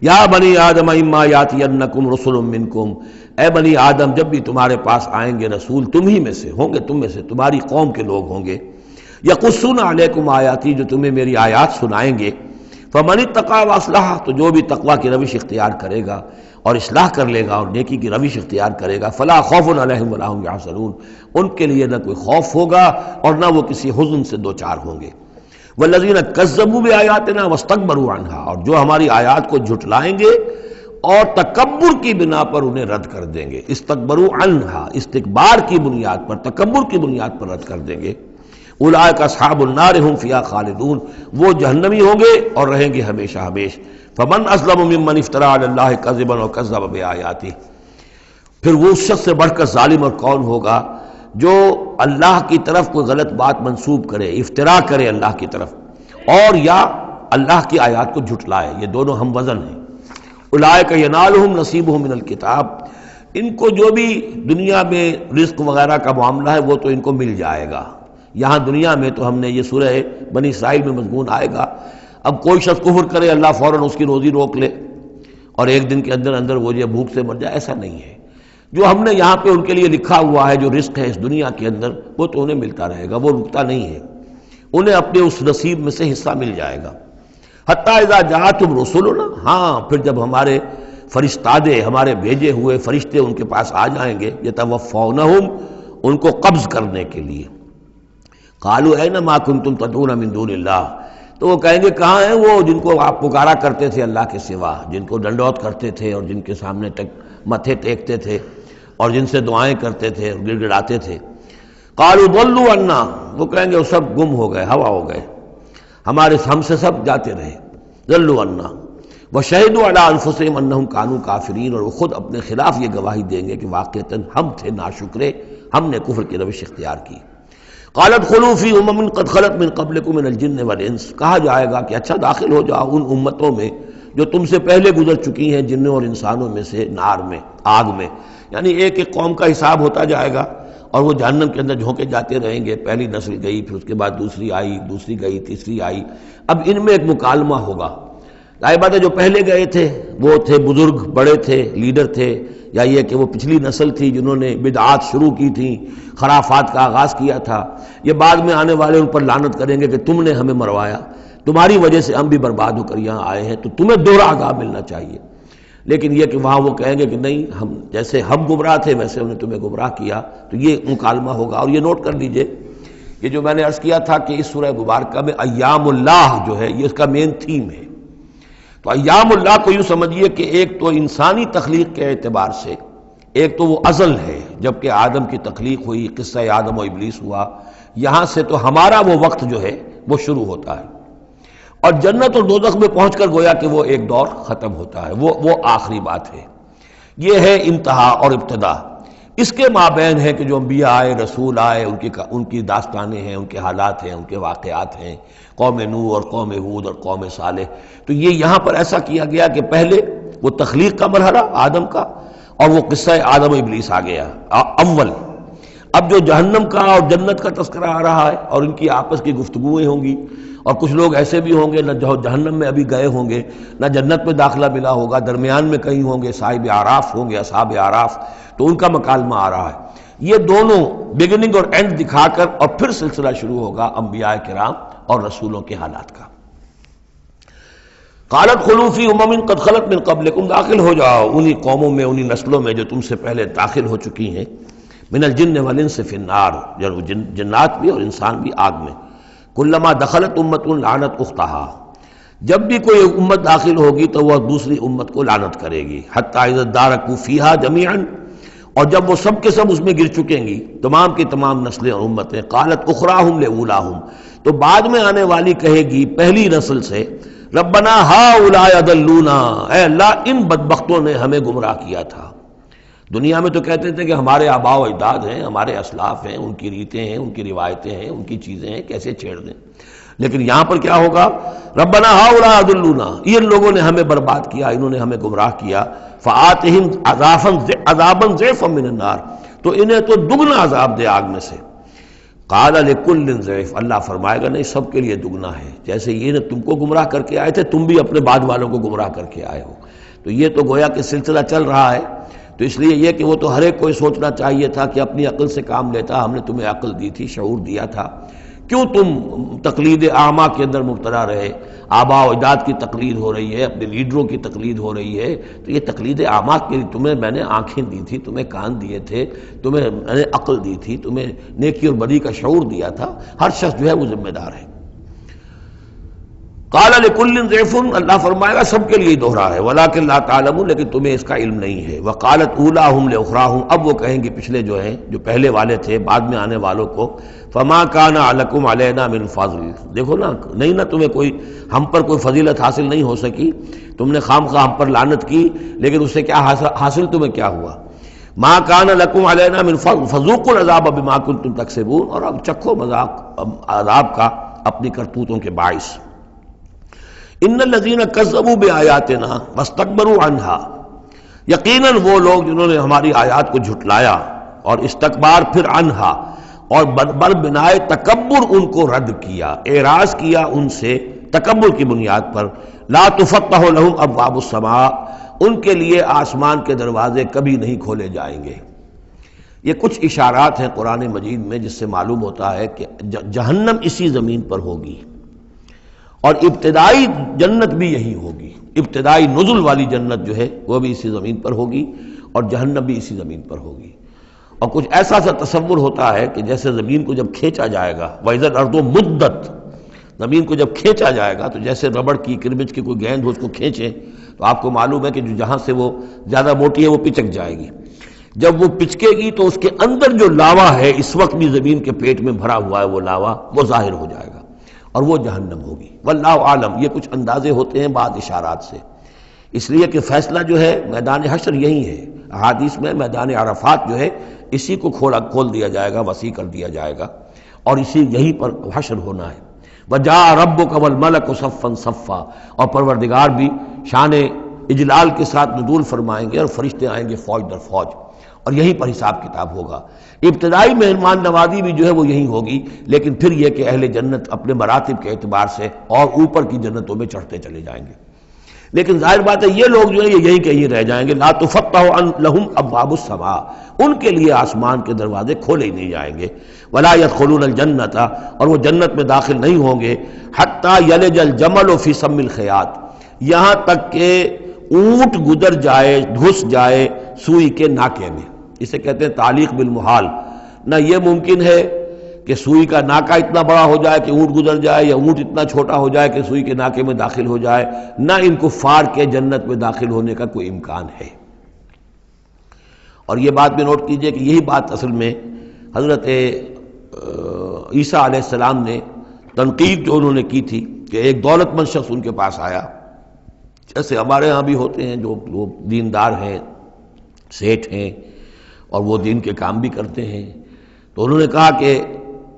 یا بنی آدم اما یاتینکم رسل منکم، اے بنی آدم جب بھی تمہارے پاس آئیں گے رسول، تم ہی میں سے ہوں گے، تم میں سے تمہاری قوم کے لوگ ہوں گے، یقصون علیکم آیاتی، جو تمہیں میری آیات سنائیں گے، فمن اتقی واصلح، تو جو بھی تقوی کی روش اختیار کرے گا اور اصلاح کر لے گا اور نیکی کی روش اختیار کرے گا، فلا خوف علیہم ولا هم یحزنون، ان کے لیے نہ کوئی خوف ہوگا اور نہ وہ کسی حزن سے دوچار ہوں گے۔ والذین کذبوا بآیاتنا واستکبروا عنہا، اور جو ہماری آیات کو جھٹلائیں گے اور تکبر کی بنا پر انہیں رد کر دیں گے، استکبروا عنہا، استکبار کی بنیاد پر، تکبر کی بنیاد پر رد کر دیں گے، اولئک اصحاب النار هم فیہا خالدون، وہ جہنمی ہوں گے اور رہیں گے ہمیشہ ہمیش۔ فمن اظلم ممن افتری علی اللہ کذبا وکذب بآیاتہ، پھر وہ اس شخص سے بڑھ کر ظالم اور کون ہوگا جو اللہ کی طرف کوئی غلط بات منسوب کرے، افترا کرے اللہ کی طرف، اور یا اللہ کی آیات کو جھٹلائے، یہ دونوں ہم وزن ہیں۔ اولئک ینالہم نصیبہم من الکتاب، ان کو جو بھی دنیا میں رزق وغیرہ کا معاملہ ہے وہ تو ان کو مل جائے گا، یہاں دنیا میں تو ہم نے یہ سورہ بنی اسرائیل میں مضمون آئے گا، اب کوئی شخص کفر کرے اللہ فوراً اس کی روزی روک لے اور ایک دن کے اندر اندر وہ یہ بھوک سے مر جائے، ایسا نہیں ہے۔ جو ہم نے یہاں پہ ان کے لیے لکھا ہوا ہے جو رزق ہے اس دنیا کے اندر، وہ تو انہیں ملتا رہے گا، وہ رکتا نہیں ہے، انہیں اپنے اس نصیب میں سے حصہ مل جائے گا۔ حتیٰ اذا جاءتہم رسلنا، ہاں پھر جب ہمارے فرشتادے، ہمارے بھیجے ہوئے فرشتے ان کے پاس آ جائیں گے، یتوفونہم، ان کو قبض کرنے کے لیے، قالوا این ما کنتم تدعون من دون اللہ، تو وہ کہیں گے کہاں ہیں وہ جن کو آپ پکارا کرتے تھے اللہ کے سوا، جن کو ڈنڈوت کرتے تھے اور جن کے سامنے متھے ٹیکتے تھے اور جن سے دعائیں کرتے تھے اور گڑ گڑاتے تھے۔ قالوا ضلوا عنا، وہ کہیں گے وہ سب گم ہو گئے، ہوا ہو گئے، ہم سے سب جاتے رہے۔ ضلوا عنا وشہدوا علی انفسہم انہم کانوا کافرین، اور وہ خود اپنے خلاف یہ گواہی دیں گے کہ واقعتاً ہم تھے ناشکرے، ہم نے کفر کی روش اختیار کی۔ قالت خلوا فی امم قد خلت من قبلکم من الجن والانس، کہا جائے گا کہ اچھا داخل ہو جاؤ ان امتوں میں جو تم سے پہلے گزر چکی ہیں جنوں اور انسانوں میں سے، نار میں، آگ میں، یعنی ایک ایک قوم کا حساب ہوتا جائے گا اور وہ جہنم کے اندر جھونکے جاتے رہیں گے۔ پہلی نسل گئی، پھر اس کے بعد دوسری آئی، دوسری گئی، تیسری آئی۔ اب ان میں ایک مکالمہ ہوگا۔ ظاہر بات ہے جو پہلے گئے تھے وہ تھے بزرگ، بڑے تھے، لیڈر تھے، یا یہ کہ وہ پچھلی نسل تھی جنہوں نے بدعات شروع کی تھیں، خرافات کا آغاز کیا تھا۔ یہ بعد میں آنے والے ان پر لعنت کریں گے کہ تم نے ہمیں مروایا، تمہاری وجہ سے ہم بھی برباد ہو کر یہاں آئے ہیں، تو تمہیں دوہرا عذاب ملنا چاہیے۔ لیکن یہ کہ وہاں وہ کہیں گے کہ نہیں، ہم جیسے ہم گمراہ تھے ویسے انہوں نے تمہیں گمراہ کیا، تو یہ مکالمہ ہوگا۔ اور یہ نوٹ کر لیجئے، یہ جو میں نے عرض کیا تھا کہ اس سورہ مبارکہ میں ایام اللہ جو ہے یہ اس کا مین تھیم ہے۔ تو ایام اللہ کو یوں سمجھیے کہ ایک تو انسانی تخلیق کے اعتبار سے، ایک تو وہ ازل ہے جبکہ آدم کی تخلیق ہوئی، قصہ آدم و ابلیس ہوا، یہاں سے تو ہمارا وہ وقت جو ہے وہ شروع ہوتا ہے، اور جنت اور دوزخ میں پہنچ کر گویا کہ وہ ایک دور ختم ہوتا ہے، وہ آخری بات ہے۔ یہ ہے انتہا اور ابتدا۔ اس کے مابین ہے کہ جو انبیاء آئے، رسول آئے، ان کی داستانیں ہیں، ان کے حالات ہیں، ان کے واقعات ہیں، قوم نوح اور قوم ہود اور قوم صالح۔ تو یہ یہاں پر ایسا کیا گیا کہ پہلے وہ تخلیق کا مرحلہ آدم کا، اور وہ قصہ آدم و ابلیس آ گیا اول۔ اب جو جہنم کا اور جنت کا تذکرہ آ رہا ہے اور ان کی آپس کی گفتگویں ہوں گی، اور کچھ لوگ ایسے بھی ہوں گے نہ جو جہنم میں ابھی گئے ہوں گے، نہ جنت میں داخلہ ملا ہوگا، درمیان میں کہیں ہوں گے، صاحب اعراف ہوں گے، اصحاب اعراف، تو ان کا مکالمہ آ رہا ہے۔ یہ دونوں بگننگ اور اینڈ دکھا کر اور پھر سلسلہ شروع ہوگا انبیاء کرام اور رسولوں کے حالات کا۔ قالت خلوا فی امم قد خلت من قبلکم، داخل ہو جاؤ انہی قوموں میں، انہی نسلوں میں جو تم سے پہلے داخل ہو چکی ہیں، من الجن والانس فی النار، جنات بھی اور انسان بھی آگ میں۔ کلما دخلت امت لعنت اختہا، جب بھی کوئی امت داخل ہوگی تو وہ دوسری امت کو لعنت کرے گی، حتی اذا ادارکوا فیہا جمیعا، اور جب وہ سب کے سب اس میں گر چکیں گی، تمام کی تمام نسلیں اور امتیں، قالت اخراہم لاولاہم، تو بعد میں آنے والی کہے گی پہلی نسل سے، ربنا ہؤلاء اضلونا، اے اللہ ان بدبختوں نے ہمیں گمراہ کیا تھا۔ دنیا میں تو کہتے تھے کہ ہمارے آباء و اجداد ہیں، ہمارے اسلاف ہیں، ان کی ریتیں ہیں، ان کی روایتیں ہیں، ان کی چیزیں ہیں، کیسے چھیڑ دیں۔ لیکن یہاں پر کیا ہوگا؟ ربنا ہؤلاء اضلونا، ان لوگوں نے ہمیں برباد کیا، انہوں نے ہمیں گمراہ کیا، فآتہم عذابا ضعفا من النار، تو انہیں تو دگنا عذاب دے آگ میں سے۔ قال لکل ضعف، اللہ فرمائے گا نہیں، سب کے لیے دگنا ہے، جیسے یہ نے تم کو گمراہ کر کے آئے تھے، تم بھی اپنے بعد والوں کو گمراہ کر کے آئے ہو۔ تو یہ تو گویا کہ سلسلہ چل رہا ہے۔ تو اس لیے یہ کہ وہ تو ہر ایک کو سوچنا چاہیے تھا کہ اپنی عقل سے کام لیتا، ہم نے تمہیں عقل دی تھی، شعور دیا تھا، کیوں تم تقلید اعمیٰ کے اندر مبتلا رہے؟ آباء و اجداد کی تقلید ہو رہی ہے، اپنے لیڈروں کی تقلید ہو رہی ہے، تو یہ تقلید اعمیٰ کے لیے تمہیں میں نے آنکھیں دی تھی، تمہیں کان دیے تھے، تمہیں میں نے عقل دی تھی، تمہیں نیکی اور بدی کا شعور دیا تھا، ہر شخص جو ہے وہ ذمہ دار ہے۔ قال لکل ضعف، اللہ فرمائے گا سب کے لیے دوہرا ہے، ولکن لا تعلمون، لیکن تمہیں اس کا علم نہیں ہے۔ وقالت اولاہم لاخراہم، اب وہ کہیں گے پچھلے جو ہیں، جو پہلے والے تھے، بعد میں آنے والوں کو، فما کان علیکم علینا من فضل، دیکھو نا، نہیں نا تمہیں کوئی، ہم پر کوئی فضیلت حاصل نہیں ہو سکی، تم نے خام خواہ ہم پر لعنت کی، لیکن اس سے کیا حاصل تمہیں کیا ہوا؟ ما کان لکم علینا من فضل فذوقوا العذاب بما کنتم تکسبون، اور اب چکھو مذاق عذاب کا اپنی کرتوتوں کے باعث۔ ان الذین کذبوا بآیاتنا واستکبروا عنہا، یقیناً وہ لوگ جنہوں نے ہماری آیات کو جھٹلایا اور استکبار پھر عنہا، اور بر بنائے تکبر ان کو رد کیا، اعراض کیا ان سے تکبر کی بنیاد پر، لا تفتح لہم ابواب السماء، ان کے لیے آسمان کے دروازے کبھی نہیں کھولے جائیں گے۔ یہ کچھ اشارات ہیں قرآن مجید میں جس سے معلوم ہوتا ہے کہ جہنم اسی زمین پر ہوگی، اور ابتدائی جنت بھی یہی ہوگی، ابتدائی نزل والی جنت جو ہے وہ بھی اسی زمین پر ہوگی، اور جہنم بھی اسی زمین پر ہوگی۔ اور کچھ ایسا سا تصور ہوتا ہے کہ جیسے زمین کو جب کھینچا جائے گا، وَإِذَا الْأَرْضُ مُدَّتْ، زمین کو جب کھینچا جائے گا تو جیسے ربڑ کی کربج کی کوئی گیند ہو اس کو کھینچے تو آپ کو معلوم ہے کہ جو جہاں سے وہ زیادہ موٹی ہے وہ پچک جائے گی، جب وہ پچکے گی تو اس کے اندر جو لاوا ہے اس وقت بھی زمین کے پیٹ میں بھرا ہوا ہے وہ لاوا وہ ظاہر ہو جائے گا، اور وہ جہنم ہوگی۔ واللہ عالم، یہ کچھ اندازے ہوتے ہیں بعض اشارات سے، اس لیے کہ فیصلہ جو ہے میدان حشر یہی ہے۔ احادیث میں میدان عرفات جو ہے اسی کو کھول دیا جائے گا، وسیع کر دیا جائے گا، اور اسی یہیں پر حشر ہونا ہے۔ وَجَاءَ رَبُّكَ وَالْمَلَكُ صَفًّا صَفًّا، اور پروردگار بھی شان اجلال کے ساتھ نزول فرمائیں گے اور فرشتے آئیں گے فوج در فوج، اور یہیں پر حساب کتاب ہوگا۔ ابتدائی مہمان نوازی بھی جو ہے وہ یہی ہوگی، لیکن پھر یہ کہ اہل جنت اپنے مراتب کے اعتبار سے اور اوپر کی جنتوں میں چڑھتے چلے جائیں گے، لیکن ظاہر بات ہے یہ لوگ جو ہیں یہ یہیں کہیں رہ جائیں گے۔ لا تفتح لهم ابواب السماء، ان کے لیے آسمان کے دروازے کھولے ہی نہیں جائیں گے۔ ولا يدخلون الجنت، اور وہ جنت میں داخل نہیں ہوں گے حتی یلج الجمل فی سم الخیاط، یہاں تک کہ اونٹ گزر جائے، گھس جائے سوئی کے ناکے میں۔ اسے کہتے ہیں تعلیق بالمحال، نہ یہ ممکن ہے کہ سوئی کا ناکہ اتنا بڑا ہو جائے کہ اونٹ گزر جائے، یا اونٹ اتنا چھوٹا ہو جائے کہ سوئی کے ناکے میں داخل ہو جائے، نہ ان کفار کے جنت میں داخل ہونے کا کوئی امکان ہے۔ اور یہ بات بھی نوٹ کیجئے کہ یہی بات اصل میں حضرت عیسیٰ علیہ السلام نے تنقید جو انہوں نے کی تھی کہ ایک دولت مند شخص ان کے پاس آیا، جیسے ہمارے ہاں بھی ہوتے ہیں جو دیندار ہیں، سیٹھ ہیں، اور وہ دین کے کام بھی کرتے ہیں، تو انہوں نے کہا کہ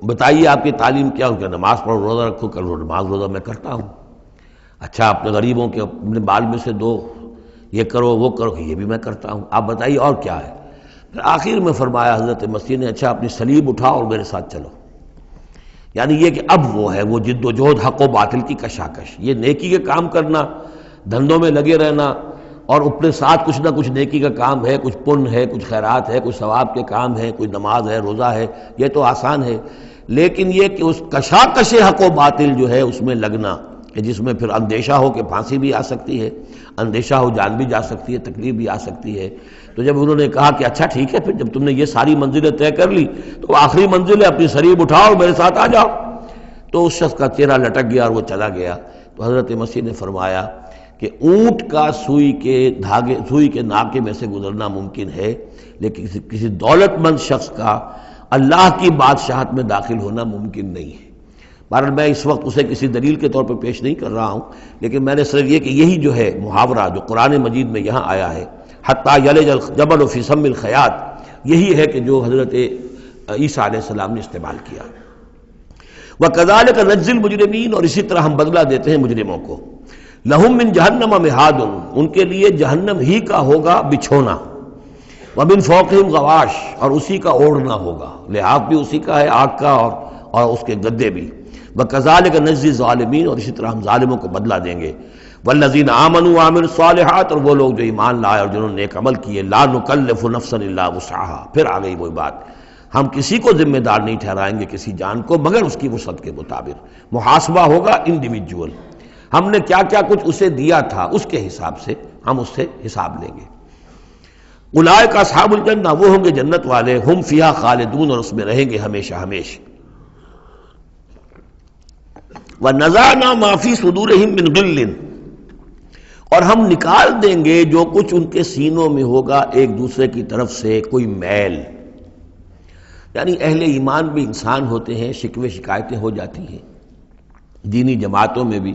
بتائیے آپ کی تعلیم کیا؟ ان کا نماز پڑھو، روزہ رکھو، کرو نماز روزہ میں کرتا ہوں۔ اچھا اپنے غریبوں کے اپنے بال میں سے دو، یہ کرو وہ کرو، یہ بھی میں کرتا ہوں، آپ بتائیے اور کیا ہے؟ پھر آخر میں فرمایا حضرت مسیح نے، اچھا اپنی صلیب اٹھاؤ اور میرے ساتھ چلو۔ یعنی یہ کہ اب وہ ہے وہ جد و جہد، حق و باطل کی کشاکش، یہ نیکی کے کام کرنا، دھندوں میں لگے رہنا، اور اپنے ساتھ کچھ نہ کچھ نیکی کا کام ہے، کچھ پن ہے، کچھ خیرات ہے، کچھ ثواب کے کام ہے، کوئی نماز ہے، روزہ ہے، یہ تو آسان ہے، لیکن یہ کہ اس کشاکش حق و باطل جو ہے اس میں لگنا، کہ جس میں پھر اندیشہ ہو کہ پھانسی بھی آ سکتی ہے، اندیشہ ہو جان بھی جا سکتی ہے، تکلیف بھی آ سکتی ہے۔ تو جب انہوں نے کہا کہ اچھا ٹھیک ہے، پھر جب تم نے یہ ساری منزلیں طے کر لی تو آخری منزل ہے اپنی صلیب اٹھاؤ اور میرے ساتھ آ جاؤ۔ تو اس شخص کا چہرہ لٹک گیا اور وہ چلا گیا۔ تو حضرت مسیح نے فرمایا کہ اونٹ کا سوئی کے ناکے میں سے گزرنا ممکن ہے، لیکن کسی دولت مند شخص کا اللہ کی بادشاہت میں داخل ہونا ممکن نہیں ہے۔ بہرحال میں اس وقت اسے کسی دلیل کے طور پر پیش نہیں کر رہا ہوں، لیکن میں نے صرف یہ کہ یہی جو ہے محاورہ جو قرآن مجید میں یہاں آیا ہے، حتیٰ یلج الجمل فی سم الخیاط، یہی ہے کہ جو حضرت عیسیٰ علیہ السلام نے استعمال کیا۔ وَكَذَلِكَ نَجْزِي الْمُجْرِمِينَ، اور اسی طرح ہم بدلہ دیتے ہیں مجرموں کو۔ لَهُم مِّن جَهَنَّمَ مِہَادٌ، ان کے لیے جہنم ہی کا ہوگا بچھونا، وَمِن فَوْقِهِمْ غَوَاشٍ، اور اسی کا اوڑھنا ہوگا، لحاف بھی اسی کا ہے آگ کا، اور اس کے گدے بھی۔ وَكَذَلِكَ نَجْزِي الظَّالِمِينَ، اور اسی طرح ہم ظالموں کو بدلہ دیں گے۔ وَالَّذِينَ آمَنُوا وَعَمِلُوا الصَّالِحَاتِ، اور وہ لوگ جو ایمان لائے اور جنہوں نے نیک عمل کیے، لَا نُكَلِّفُ نَفْسًا إِلَّا وُسْعَهَا، پھر آ گئی وہی بات، ہم کسی کو ذمہ دار نہیں ٹھہرائیں گے کسی جان کو مگر اس کی وسعت کے مطابق۔ محاسبہ ہوگا انڈیویجول، ہم نے کیا کیا کچھ اسے دیا تھا اس کے حساب سے ہم اس سے حساب لیں گے۔ اولئک اصحاب الجنہ، وہ ہوں گے جنت والے، ہم فیہا خالدون، اور اس میں رہیں گے ہمیشہ ہمیشہ۔ وَنَزَعْنَا مَا فِي صُدُورِهِم مِّن غِلٍّ، اور ہم نکال دیں گے جو کچھ ان کے سینوں میں ہوگا ایک دوسرے کی طرف سے کوئی میل۔ یعنی اہل ایمان بھی انسان ہوتے ہیں، شکوے شکایتیں ہو جاتی ہیں، دینی جماعتوں میں بھی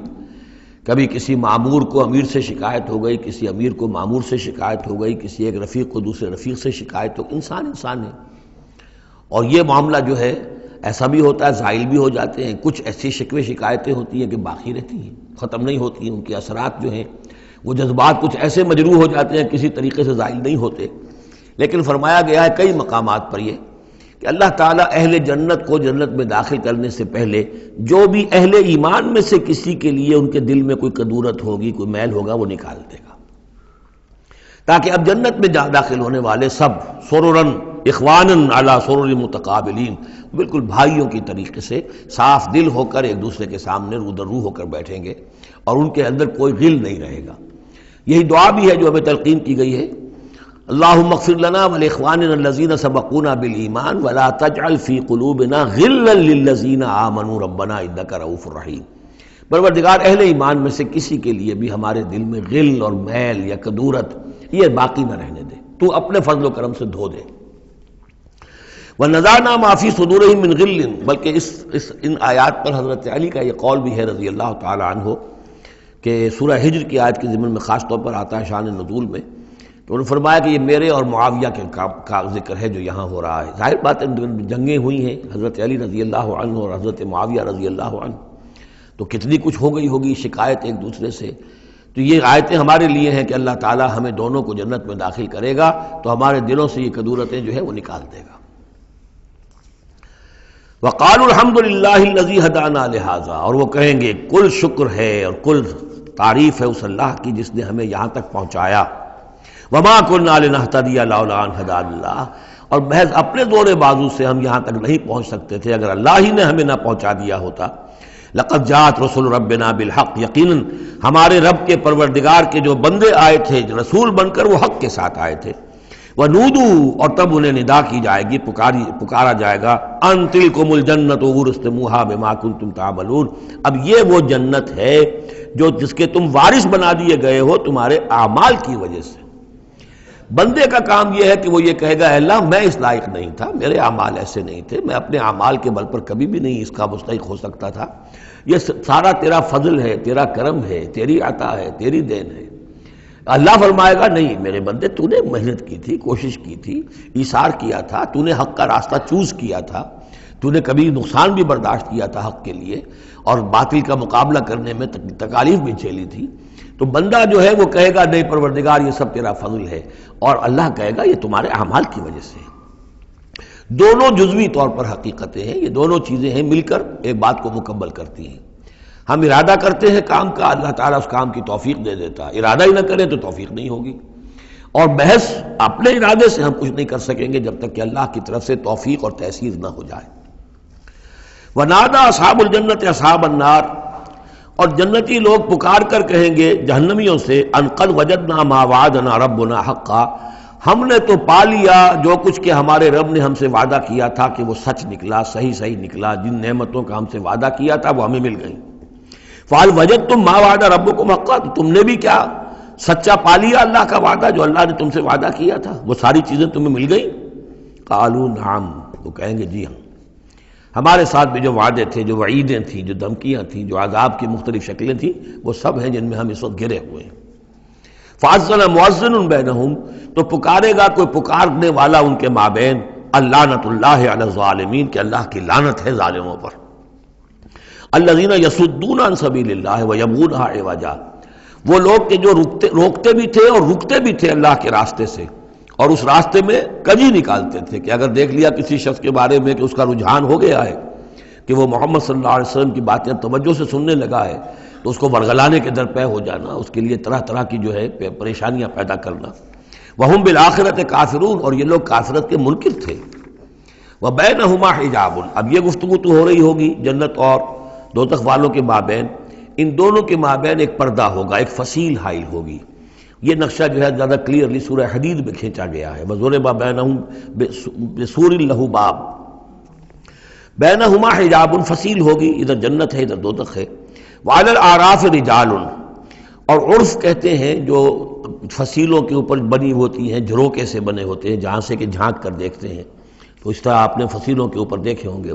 کبھی کسی معمور کو امیر سے شکایت ہو گئی، کسی امیر کو معمور سے شکایت ہو گئی، کسی ایک رفیق کو دوسرے رفیق سے شکایت ہو، انسان ہے۔ اور یہ معاملہ جو ہے ایسا بھی ہوتا ہے، زائل بھی ہو جاتے ہیں، کچھ ایسی شکوے شکایتیں ہوتی ہیں کہ باقی رہتی ہیں، ختم نہیں ہوتی ہیں، ان کے اثرات جو ہیں وہ جذبات کچھ ایسے مجروح ہو جاتے ہیں کسی طریقے سے زائل نہیں ہوتے۔ لیکن فرمایا گیا ہے کئی مقامات پر یہ کہ اللہ تعالیٰ اہل جنت کو جنت میں داخل کرنے سے پہلے جو بھی اہل ایمان میں سے کسی کے لیے ان کے دل میں کوئی کدورت ہوگی، کوئی میل ہوگا، وہ نکال دے گا، تاکہ اب جنت میں داخل ہونے والے سب سررن اخوانن علی سرر متقابلین، بالکل بھائیوں کی طریقے سے صاف دل ہو کر ایک دوسرے کے سامنے رو در رو ہو کر بیٹھیں گے، اور ان کے اندر کوئی غل نہیں رہے گا۔ یہی دعا بھی ہے جو ہمیں تلقین کی گئی ہے، اللہم اغفر لنا ولاخواننا الذین سبقونا بالایمان ولا تجعل فی قلوبنا غلا للذین آمنوا ربنا انک رؤوف رحیم۔ پروردگار اہل ایمان میں سے کسی کے لیے بھی ہمارے دل میں غل اور میل یا کدورت یہ باقی نہ رہنے دے، تو اپنے فضل و کرم سے دھو دے۔ وَنَزَعْنَا مَا فِي صُدُورِهِم مِّن غِلٍّ، بلکہ ان آیات پر حضرت علی کا یہ قول بھی ہے رضی اللہ تعالی عنہ کہ سورہ ہجر کی آیت کے ضمن میں خاص طور پر آتا ہے شان نزول میں، تو انہوں نے فرمایا کہ یہ میرے اور معاویہ کے کا ذکر ہے جو یہاں ہو رہا ہے۔ ظاہر بات ہے جنگیں ہوئی ہیں حضرت علی رضی اللہ عنہ اور حضرت معاویہ رضی اللہ عنہ، تو کتنی کچھ ہو گئی ہوگی شکایت ایک دوسرے سے۔ تو یہ آیتیں ہمارے لیے ہیں کہ اللہ تعالیٰ ہمیں دونوں کو جنت میں داخل کرے گا تو ہمارے دلوں سے یہ کدورتیں جو ہے وہ نکال دے گا۔ وَقَالُوا الْحَمْدُ لِلَّهِ الَّذِي هَدَانَا لِهَذَا، اور وہ کہیں گے کل شکر ہے اور کل تعریف ہے اس اللہ کی جس نے ہمیں یہاں تک پہنچایا۔ وَمَا كُنَّا لِنَهْتَدِيَ لَوْلَا أَنْ هَدَانَا اللَّهُ، اور محض اپنے زور بازو سے ہم یہاں تک نہیں پہنچ سکتے تھے اگر اللہ ہی نے ہمیں نہ پہنچا دیا ہوتا۔ لَقَدْ جَاءَتْ رُسُلُ رَبِّنَا بِالْحَقِّ، یقیناً ہمارے رب کے پروردگار کے جو بندے آئے تھے رسول بن کر وہ حق کے ساتھ آئے تھے۔ وَنُودُوا، اور تب انہیں ندا کی جائے گی، پکارا جائے گا، أَن تِلْكُمُ الْجَنَّةُ أُورِثْتُمُوهَا بِمَا كُنتُمْ تَعْمَلُونَ، اب یہ وہ جنت ہے جو جس کے تم وارث بنا دیے گئے ہو تمہارے اعمال کی وجہ سے۔ بندے کا کام یہ ہے کہ وہ یہ کہے گا اے اللہ میں اس لائق نہیں تھا، میرے اعمال ایسے نہیں تھے، میں اپنے اعمال کے بل پر کبھی بھی نہیں اس کا مستحق ہو سکتا تھا، یہ سارا تیرا فضل ہے، تیرا کرم ہے، تیری عطا ہے، تیری دین ہے۔ اللہ فرمائے گا نہیں میرے بندے، تو نے محنت کی تھی، کوشش کی تھی، ایثار کیا تھا، تو نے حق کا راستہ چوز کیا تھا، تو نے کبھی نقصان بھی برداشت کیا تھا حق کے لیے اور باطل کا مقابلہ کرنے میں تکالیف بھی جھیلی تھی۔ تو بندہ جو ہے وہ کہے گا نہیں پروردگار یہ سب تیرا فضل ہے، اور اللہ کہے گا یہ تمہارے اعمال کی وجہ سے ہے۔ دونوں جزوی طور پر حقیقتیں ہیں، یہ دونوں چیزیں ہیں مل کر ایک بات کو مکمل کرتی ہیں۔ ہم ارادہ کرتے ہیں کام کا، اللہ تعالیٰ اس کام کی توفیق دے دیتا ہے، ارادہ ہی نہ کریں تو توفیق نہیں ہوگی، اور محض اپنے ارادے سے ہم کچھ نہیں کر سکیں گے جب تک کہ اللہ کی طرف سے توفیق اور تحصیل نہ ہو جائے۔ وَنَادَىٰ أَصْحَابُ الْجَنَّةِ أَصْحَابَ النَّارِ، اور جنتی لوگ پکار کر کہیں گے جہنمیوں سے أَن قَدْ وَجَدْنَا مَا وَعَدَنَا رَبُّنَا حَقًّا، ہم نے تو پا لیا جو کچھ کہ ہمارے رب نے ہم سے وعدہ کیا تھا کہ وہ سچ نکلا، صحیح نکلا، جن نعمتوں کا ہم سے وعدہ کیا تھا وہ ہمیں مل گئیں۔ فَهَلْ وَجَدْتُم مَّا وَعَدَ رَبُّكُمْ حَقًّا، تم نے بھی کیا سچا پا لیا اللہ کا وعدہ جو اللہ نے تم سے وعدہ کیا تھا، وہ ساری چیزیں تمہیں مل گئیں؟ قالوا نعم، وہ کہیں گے جی ہاں، ہمارے ساتھ بھی جو وعدے تھے، جو وعیدیں تھیں، جو دھمکیاں تھیں، جو عذاب کی مختلف شکلیں تھیں، وہ سب ہیں جن میں ہم اس وقت گرے ہوئے ہیں۔ فَأَذَّنَ مُؤَذِّنٌ بَيْنَهُمْ، تو پکارے گا کوئی پکارنے والا ان کے مابین، اللعنۃ اللہ علی الظالمین، کہ اللہ کی لعنت ہے ظالموں پر۔ الذین یصدون عن سبیل اللہ ویبغونها عوجا، وہ لوگ کہ جو روکتے بھی تھے اور رکتے بھی تھے اللہ کے راستے سے، اور اس راستے میں کجی نکالتے تھے کہ اگر دیکھ لیا کسی شخص کے بارے میں کہ اس کا رجحان ہو گیا ہے کہ وہ محمد صلی اللہ علیہ وسلم کی باتیں توجہ سے سننے لگا ہے، تو اس کو ورگلانے کے درپے ہو جانا، اس کے لیے طرح طرح کی جو ہے پریشانیاں پیدا کرنا۔ وہم بالآخرۃ کافرون، اور یہ لوگ کافرت کے منکر تھے۔ وبینہما حجاب، اب یہ گفتگو تو ہو رہی ہوگی جنت اور دوزخ والوں کے مابین، ان دونوں کے مابین ایک پردہ ہوگا، ایک فصیل حائل ہوگی۔ یہ نقشہ جو ہے زیادہ کلیئرلی سورہ حدید میں کھینچا گیا ہے، وَضُرِبَ بَيْنَهُمْ بِسُورٍ لَهُ بَابٌ، بینہما حجاب، فصیل ہوگی، ادھر جنت ہے ادھر دوزخ ہے۔ وعلی الاعراف رجال، اور عرف کہتے ہیں جو فصیلوں کے اوپر بنی ہوتی ہیں، جھروکے سے بنے ہوتے ہیں جہاں سے کہ جھانک کر دیکھتے ہیں، تو اس طرح آپ نے فصیلوں کے اوپر دیکھے ہوں گے،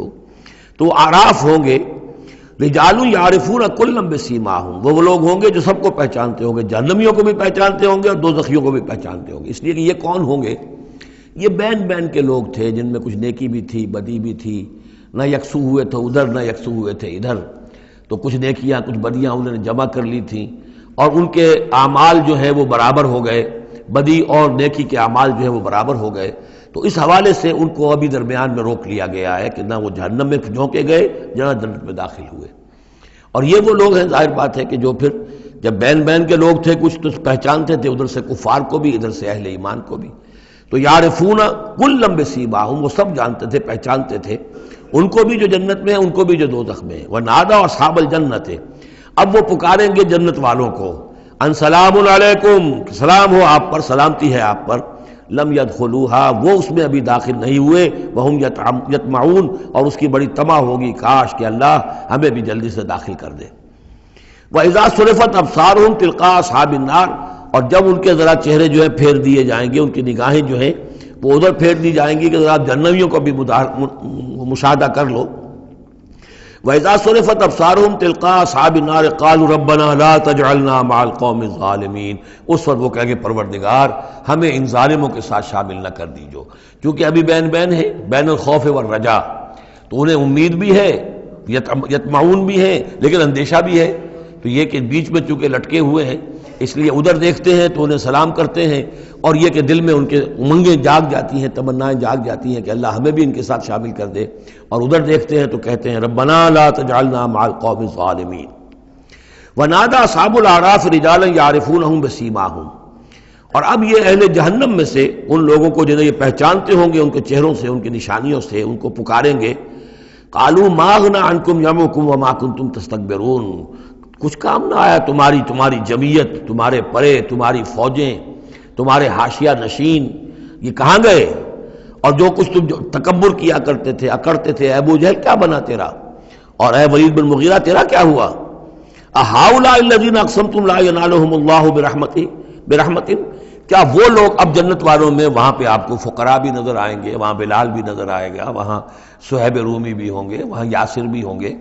تو اعراف ہوں گے۔ رجال یعرفون کلا بسیماہم، وہ لوگ ہوں گے جو سب کو پہچانتے ہوں گے، جہنمیوں کو بھی پہچانتے ہوں گے اور دوزخیوں کو بھی پہچانتے ہوں گے۔ اس لیے کہ یہ کون ہوں گے؟ یہ بین کے لوگ تھے جن میں کچھ نیکی بھی تھی، بدی بھی تھی، نہ یکسو ہوئے تھے ادھر نہ یکسو ہوئے تھے ادھر، تو کچھ نیکیاں کچھ بدیاں انہوں نے جمع کر لی تھیں، اور ان کے اعمال جو ہے وہ برابر ہو گئے، بدی اور نیکی کے اعمال جو ہے وہ برابر ہو گئے۔ تو اس حوالے سے ان کو ابھی درمیان میں روک لیا گیا ہے کہ نہ وہ جہنم میں جھونکے گئے نہ جنت میں داخل ہوئے۔ اور یہ وہ لوگ ہیں، ظاہر بات ہے کہ جو پھر جب بین کے لوگ تھے کچھ تو پہچانتے تھے ادھر سے کفار کو بھی ادھر سے اہل ایمان کو بھی، تو یعرفون کلا بسیماہم، وہ سب جانتے تھے پہچانتے تھے، ان کو بھی جو جنت میں ہے ان کو بھی جو دوزخ میں ہے۔ ونادى اصحاب الجنت، اب وہ پکاریں گے جنت والوں کو، ان سلام علیکم، سلام ہو آپ پر، سلامتی ہے آپ پر، لم يدخلوها، وہ اس میں ابھی داخل نہیں ہوئے، وہم یطمعون، اور اس کی بڑی طمع ہوگی کاش کہ اللہ ہمیں بھی جلدی سے داخل کر دے۔ وَإِذَا صُرِفَتْ أَبْصَارُهُمْ تِلْقَاءَ أَصْحَابِ النَّارِ، اور جب ان کے ذرا چہرے جو ہے پھیر دیے جائیں گے، ان کی نگاہیں جو ہیں وہ ادھر پھیر دی جائیں گی کہ ذرا آپ جہنمیوں کو بھی مشاہدہ کر لو۔ وَإِذَا صُرِفَتْ أَبْصَارُهُمْ تِلْقَاءَ أَصْحَابِ النَّارِ قَالُوا رَبَّنَا لَا تَجْعَلْنَا مَعَ الْقَوْمِ الظَّالِمِينَ۔ اس وقت وہ کہیں گے پروردگار ہمیں ان ظالموں کے ساتھ شامل نہ کر دیجو، کیونکہ ابھی بین ہے، بین الخوف والرجا، تو انہیں امید بھی ہے، یطمعون بھی ہے، لیکن اندیشہ بھی ہے۔ تو یہ کہ بیچ میں چونکہ لٹکے ہوئے ہیں، اس لیے ادھر دیکھتے ہیں تو انہیں سلام کرتے ہیں، اور یہ کہ دل میں ان کے امنگیں جاگ جاتی ہیں، تمنائیں جاگ جاتی ہیں کہ اللہ ہمیں بھی ان کے ساتھ شامل کر دے، اور ادھر دیکھتے ہیں تو کہتے ہیں ربنا لا تجعلنا مع القوم الظالمین۔ ونادى اصحاب الاعراف رجالا يعرفونهم بسیماہم، اور اب یہ اہل جہنم میں سے ان لوگوں کو جنہیں یہ پہچانتے ہوں گے ان کے چہروں سے، ان کی نشانیوں سے، ان کو پکاریں گے، قالوا ما اغنى عنكم جمعكم وما كنتم تستكبرون، کچھ کام نہ آیا تمہاری جمعیت، تمہارے پرے، تمہاری فوجیں، تمہارے حاشیہ نشین، یہ کہاں گئے؟ اور جو کچھ تم تکبر کیا کرتے تھے، اکڑتے تھے، اے ابو جہل کیا بنا تیرا، اور اے ولید بن مغیرہ تیرا کیا ہوا؟ اہؤلاء الذین اقسمتم لا ینالهم اللہ برحمت، کیا وہ لوگ اب جنت والوں میں وہاں پہ آپ کو فقراء بھی نظر آئیں گے، وہاں بلال بھی نظر آئے گا، وہاں صہیب رومی بھی ہوں گے، وہاں یاسر بھی ہوں گے،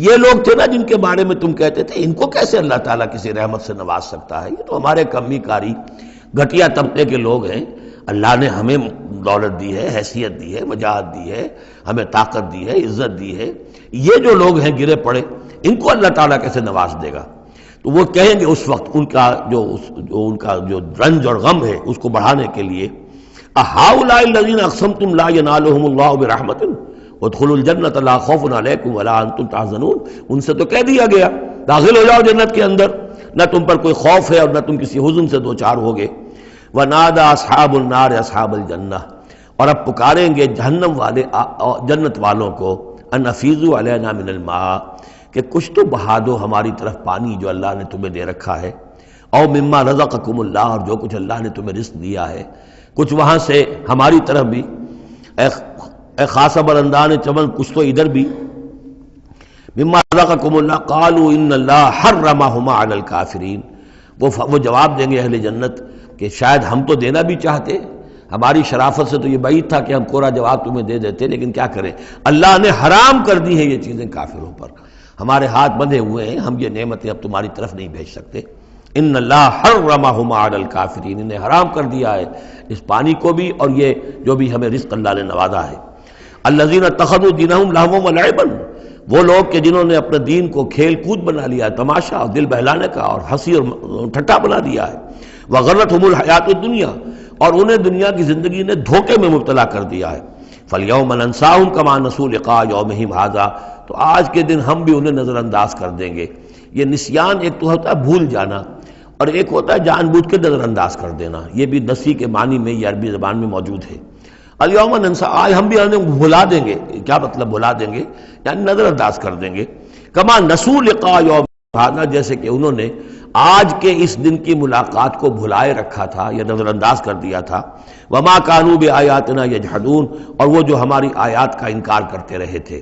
یہ لوگ تھے نا جن کے بارے میں تم کہتے تھے ان کو کیسے اللہ تعالیٰ کسی رحمت سے نواز سکتا ہے، یہ تو ہمارے کمی کاری گھٹیا طبقے کے لوگ ہیں، اللہ نے ہمیں دولت دی ہے، حیثیت دی ہے، وجاہت دی ہے، ہمیں طاقت دی ہے، عزت دی ہے، یہ جو لوگ ہیں گرے پڑے ان کو اللہ تعالیٰ کیسے نواز دے گا؟ تو وہ کہیں گے اس وقت ان کا جو رنج اور غم ہے اس کو بڑھانے کے لیے، اہؤلاء الذین اقسمتم لا ینالهم اللہ برحمت ادخلوا الجنۃ لا خوف علیکم ولا انتم تحزنون، ان سے تو کہہ دیا گیا داخل ہو جاؤ جنت کے اندر، نہ تم پر کوئی خوف ہے اور نہ تم کسی حزن سے دوچار ہوگے۔ ونادى اصحاب النار اصحاب الجنہ، اور اب پکاریں گے جہنم والے جنت والوں کو، ان افیضوا علینا من الماء، کہ کچھ تو بہا دو ہماری طرف پانی جو اللہ نے تمہیں دے رکھا ہے، او مما رزقکم اللہ، اور جو کچھ اللہ نے تمہیں رزق دیا ہے کچھ وہاں سے ہماری طرف بھی، اے خاصہ برندان چمن کچھ تو ادھر بھی، مما رزقکم اللہ، قالوا ان اللہ حرمہما علی الکافرین، وہ جواب دیں گے اہل جنت کہ شاید ہم تو دینا بھی چاہتے، ہماری شرافت سے تو یہ بعید تھا کہ ہم کورا جواب تمہیں دے دیتے، لیکن کیا کریں، اللہ نے حرام کر دی ہیں یہ چیزیں کافروں پر، ہمارے ہاتھ بندھے ہوئے ہیں، ہم یہ نعمتیں اب تمہاری طرف نہیں بھیج سکتے۔ ان اللہ حرمہما علی الکافرین، انہیں حرام کر دیا ہے اس پانی کو بھی اور یہ جو بھی ہمیں رزق اللہ نے نوازا ہے۔ الذین اتخذوا دینہم لہوا ولعبا، وہ لوگ کہ جنہوں نے اپنے دین کو کھیل کود بنا لیا، تماشا اور دل بہلانے کا اور ہنسی اور ٹھٹا بنا دیا ہے، وغرتہم الحیات الدنیا، اور انہیں دنیا کی زندگی نے دھوکے میں مبتلا کر دیا ہے۔ فالیوم ننساہم کما نسوا لقاء یومہم ھذا، تو آج کے دن ہم بھی انہیں نظر انداز کر دیں گے۔ یہ نسیان ایک تو ہوتا ہے بھول جانا، اور ایک ہوتا ہے جان بوجھ کے نظر انداز کر دینا، یہ بھی نسی کے معنی میں یہ عربی زبان میں موجود ہے۔ الیوم ننسا، آج ہم بھی انہیں بھلا دیں گے، کیا مطلب بھلا دیں گے؟ یعنی نظر انداز کر دیں گے، کما نسوا لقاء یوم ھذا، جیسے کہ انہوں نے آج کے اس دن کی ملاقات کو بھلائے رکھا تھا یا نظر انداز کر دیا تھا۔ وما کانوا بآیاتنا یجحدون، اور وہ جو ہماری آیات کا انکار کرتے رہے تھے۔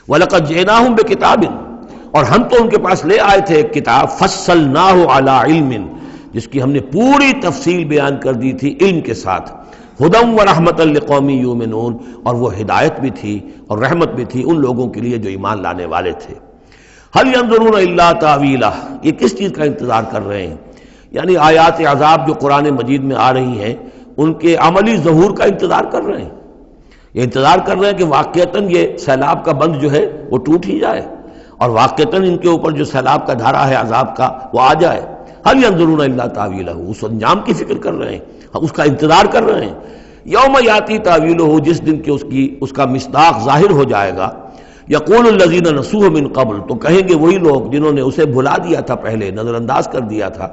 وَلَقَدْ جِئْنَاهُمْ بِكِتَابٍ، اور ہم تو ان کے پاس لے آئے تھے ایک کتاب، فَصَّلْنَاهُ عَلَىٰ عِلْمٍ، جس کی ہم نے پوری تفصیل بیان کر دی تھی علم کے ساتھ، ہدی وَرَحْمَةً لِقَوْمٍ یُؤْمِنُونَ، اور وہ ہدایت بھی تھی اور رحمت بھی تھی ان لوگوں کے لیے جو ایمان لانے والے تھے۔ هَلْ يَنظُرُونَ إِلَّا تَأْوِيلَهُ، یہ کس چیز کا انتظار کر رہے ہیں؟ یعنی آیات عذاب جو قرآن مجید میں آ رہی ہیں ان کے عملی ظہور کا انتظار کر رہے ہیں، یہ انتظار کر رہے ہیں کہ واقعتاً یہ سیلاب کا بند جو ہے وہ ٹوٹ ہی جائے، اور واقعتاً ان کے اوپر جو سیلاب کا دھارا ہے عذاب کا وہ آ جائے۔ هل ينظرون الا تاویلہ، اس انجام کی فکر کر رہے ہیں، اس کا انتظار کر رہے ہیں۔ یوم یاتی تاویلہ، جس دن کہ اس کا مصداق ظاہر ہو جائے گا۔ یقول الذین نسوہ من قبل، تو کہیں گے وہی لوگ جنہوں نے اسے بھلا دیا تھا، پہلے نظر انداز کر دیا تھا،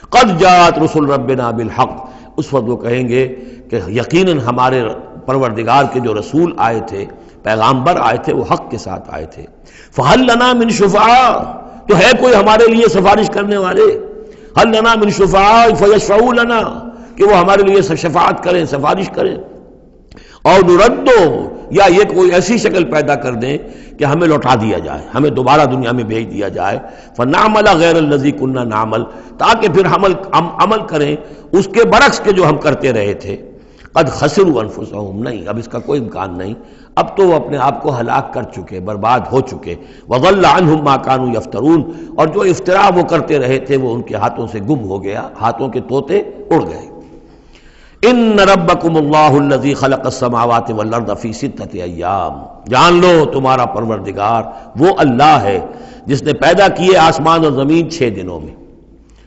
قد جاءت رسل ربنا بالحق، اس وقت وہ کہیں گے کہ یقیناً ہمارے پروردگار کے جو رسول آئے تھے، پیغامبر آئے تھے، وہ حق کے ساتھ آئے تھے۔ فہل لنا من شفعاء، تو ہے کوئی ہمارے لیے سفارش کرنے والے؟ ہل لنا من شفعاء فیشفعوا لنا، کہ وہ ہمارے لیے شفاعت کریں، سفارش کریں۔ اور نردو، یا یہ کوئی ایسی شکل پیدا کر دیں کہ ہمیں لوٹا دیا جائے، ہمیں دوبارہ دنیا میں بھیج دیا جائے، فنعمل غیر الذی کنا نعمل، تاکہ پھر ہم عمل کریں اس کے برعکس کے جو ہم کرتے رہے تھے۔ قد خسروا انفسهم، نہیں اب اس کا کوئی امکان نہیں، اب تو وہ اپنے آپ کو ہلاک کر چکے، برباد ہو چکے۔ وضل عنہم ما كانوا یفترون، اور جو افتراء وہ کرتے رہے تھے وہ ان کے ہاتھوں سے گم ہو گیا، ہاتھوں کے طوطے اڑ گئے۔ ان ربکم اللہ الذی خلق السماوات والارض فی ستۃ ایام، جان لو تمہارا پروردگار وہ اللہ ہے جس نے پیدا کیے آسمان اور زمین 6 دنوں میں۔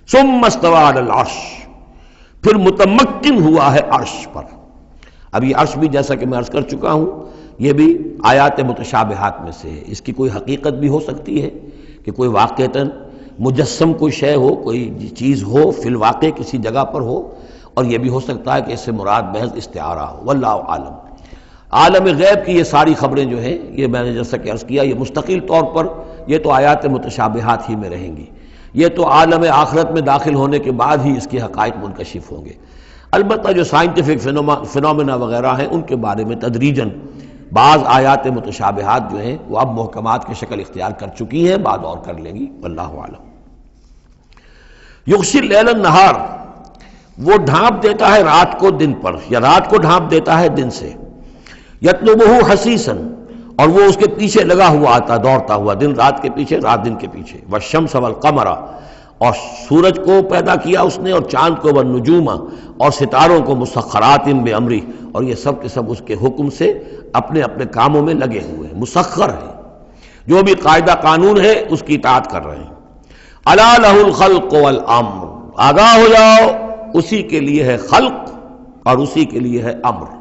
ثم استوى علی العرش، پھر متمکن ہوا ہے عرش پر۔ اب یہ عرش بھی جیسا کہ میں عرض کر چکا ہوں یہ بھی آیات متشابہات میں سے ہے، اس کی کوئی حقیقت بھی ہو سکتی ہے کہ کوئی واقعتاً مجسم کوئی شے ہو، کوئی چیز ہو فی الواقع کسی جگہ پر ہو، اور یہ بھی ہو سکتا ہے کہ اس سے مراد محض استعارہ ہو، واللہ عالم۔ عالم غیب کی یہ ساری خبریں جو ہیں، یہ میں نے جیسا کہ عرض کیا یہ مستقل طور پر یہ تو آیات متشابہات ہی میں رہیں گی، یہ تو عالم آخرت میں داخل ہونے کے بعد ہی اس کے حقائق منکشف ہوں گے۔ البتہ جو سائنٹیفک فنومینا وغیرہ ہیں ان کے بارے میں تدریجاً بعض آیات متشابہات جو ہیں وہ اب محکمات کی شکل اختیار کر چکی ہیں، بعد اور کر لیں گی، واللہ عالم۔ یغشی اللیل النہار، وہ ڈھانپ دیتا ہے رات کو دن پر، یا رات کو ڈھانپ دیتا ہے دن سے۔ یطلبہ حثیثا، اور وہ اس کے پیچھے لگا ہوا آتا دوڑتا ہوا، دن رات کے پیچھے رات دن کے پیچھے۔ والشمس والقمر، اور سورج کو پیدا کیا اس نے اور چاند کو، والنجوم، اور ستاروں کو، مسخرات بامرہ، اور یہ سب کے سب اس کے حکم سے اپنے اپنے کاموں میں لگے ہوئے ہیں، مسخر ہیں، جو بھی قاعدہ قانون ہے اس کی اطاعت کر رہے ہیں۔ الا لہ الخلق والامر، آگاہ ہو جاؤ اسی کے لیے ہے خلق اور اسی کے لیے ہے امر۔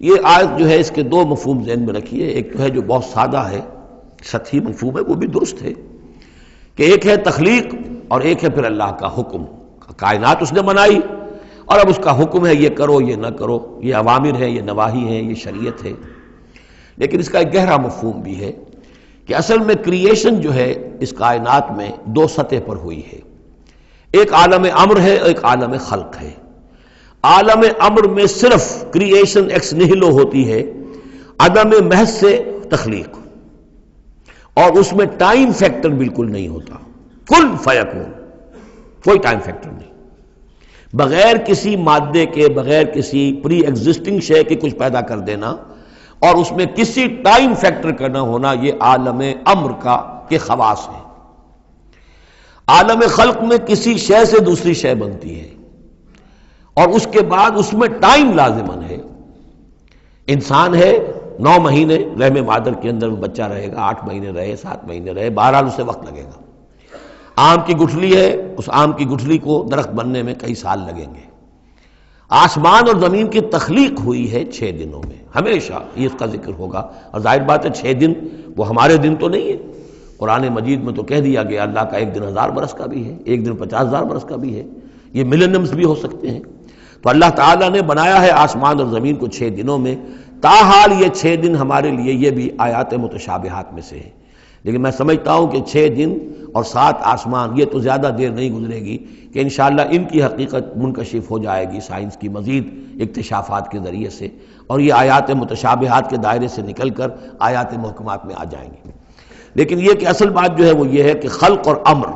یہ آیت جو ہے اس کے 2 مفہوم ذہن میں رکھیے، ایک جو ہے جو بہت سادہ ہے، سطحی مفہوم ہے، وہ بھی درست ہے کہ ایک ہے تخلیق اور ایک ہے پھر اللہ کا حکم۔ کائنات اس نے بنائی اور اب اس کا حکم ہے یہ کرو یہ نہ کرو، یہ اوامر ہے، یہ نواہی ہے، یہ شریعت ہے۔ لیکن اس کا ایک گہرا مفہوم بھی ہے کہ اصل میں کریشن جو ہے اس کائنات میں 2 سطح پر ہوئی ہے، ایک عالم امر ہے، ایک عالم خلق ہے۔ عالم امر میں صرف کریشن ایکس نیہلو ہوتی ہے، عدم محض سے تخلیق، اور اس میں ٹائم فیکٹر بالکل نہیں ہوتا، کن فیکون، کوئی ٹائم فیکٹر نہیں، بغیر کسی مادے کے، بغیر کسی پری ایگزسٹنگ شے کے کچھ پیدا کر دینا اور اس میں کسی ٹائم فیکٹر کا نہ ہونا، یہ عالم امر کے خواص ہے۔ عالم خلق میں کسی شے سے دوسری شے بنتی ہے اور اس کے بعد اس میں ٹائم لازمن ہے۔ انسان ہے 9 مہینے رحم مادر کے اندر بچہ رہے گا، 8 مہینے رہے، 7 مہینے رہے، بہرحال اسے وقت لگے گا۔ آم کی گٹھلی ہے، اس آم کی گٹھلی کو درخت بننے میں کئی سال لگیں گے۔ آسمان اور زمین کی تخلیق ہوئی ہے 6 دنوں میں، ہمیشہ یہ اس کا ذکر ہوگا، اور ظاہر بات ہے 6 دن وہ ہمارے دن تو نہیں ہے، قرآن مجید میں تو کہہ دیا گیا اللہ کا ایک دن 1000 برس کا بھی ہے، ایک دن 50,000 برس کا بھی ہے، یہ ملینمز بھی ہو سکتے ہیں۔ تو اللہ تعالیٰ نے بنایا ہے آسمان اور زمین کو 6 دنوں میں، تاحال یہ 6 دن ہمارے لیے یہ بھی آیات متشابہات میں سے ہے، لیکن میں سمجھتا ہوں کہ 6 دن اور 7 آسمان یہ تو زیادہ دیر نہیں گزرے گی کہ انشاءاللہ ان کی حقیقت منکشف ہو جائے گی سائنس کی مزید اکتشافات کے ذریعے سے، اور یہ آیات متشابہات کے دائرے سے نکل کر آیات محکمات میں آ جائیں گی۔ لیکن یہ کہ اصل بات جو ہے وہ یہ ہے کہ خلق اور امر،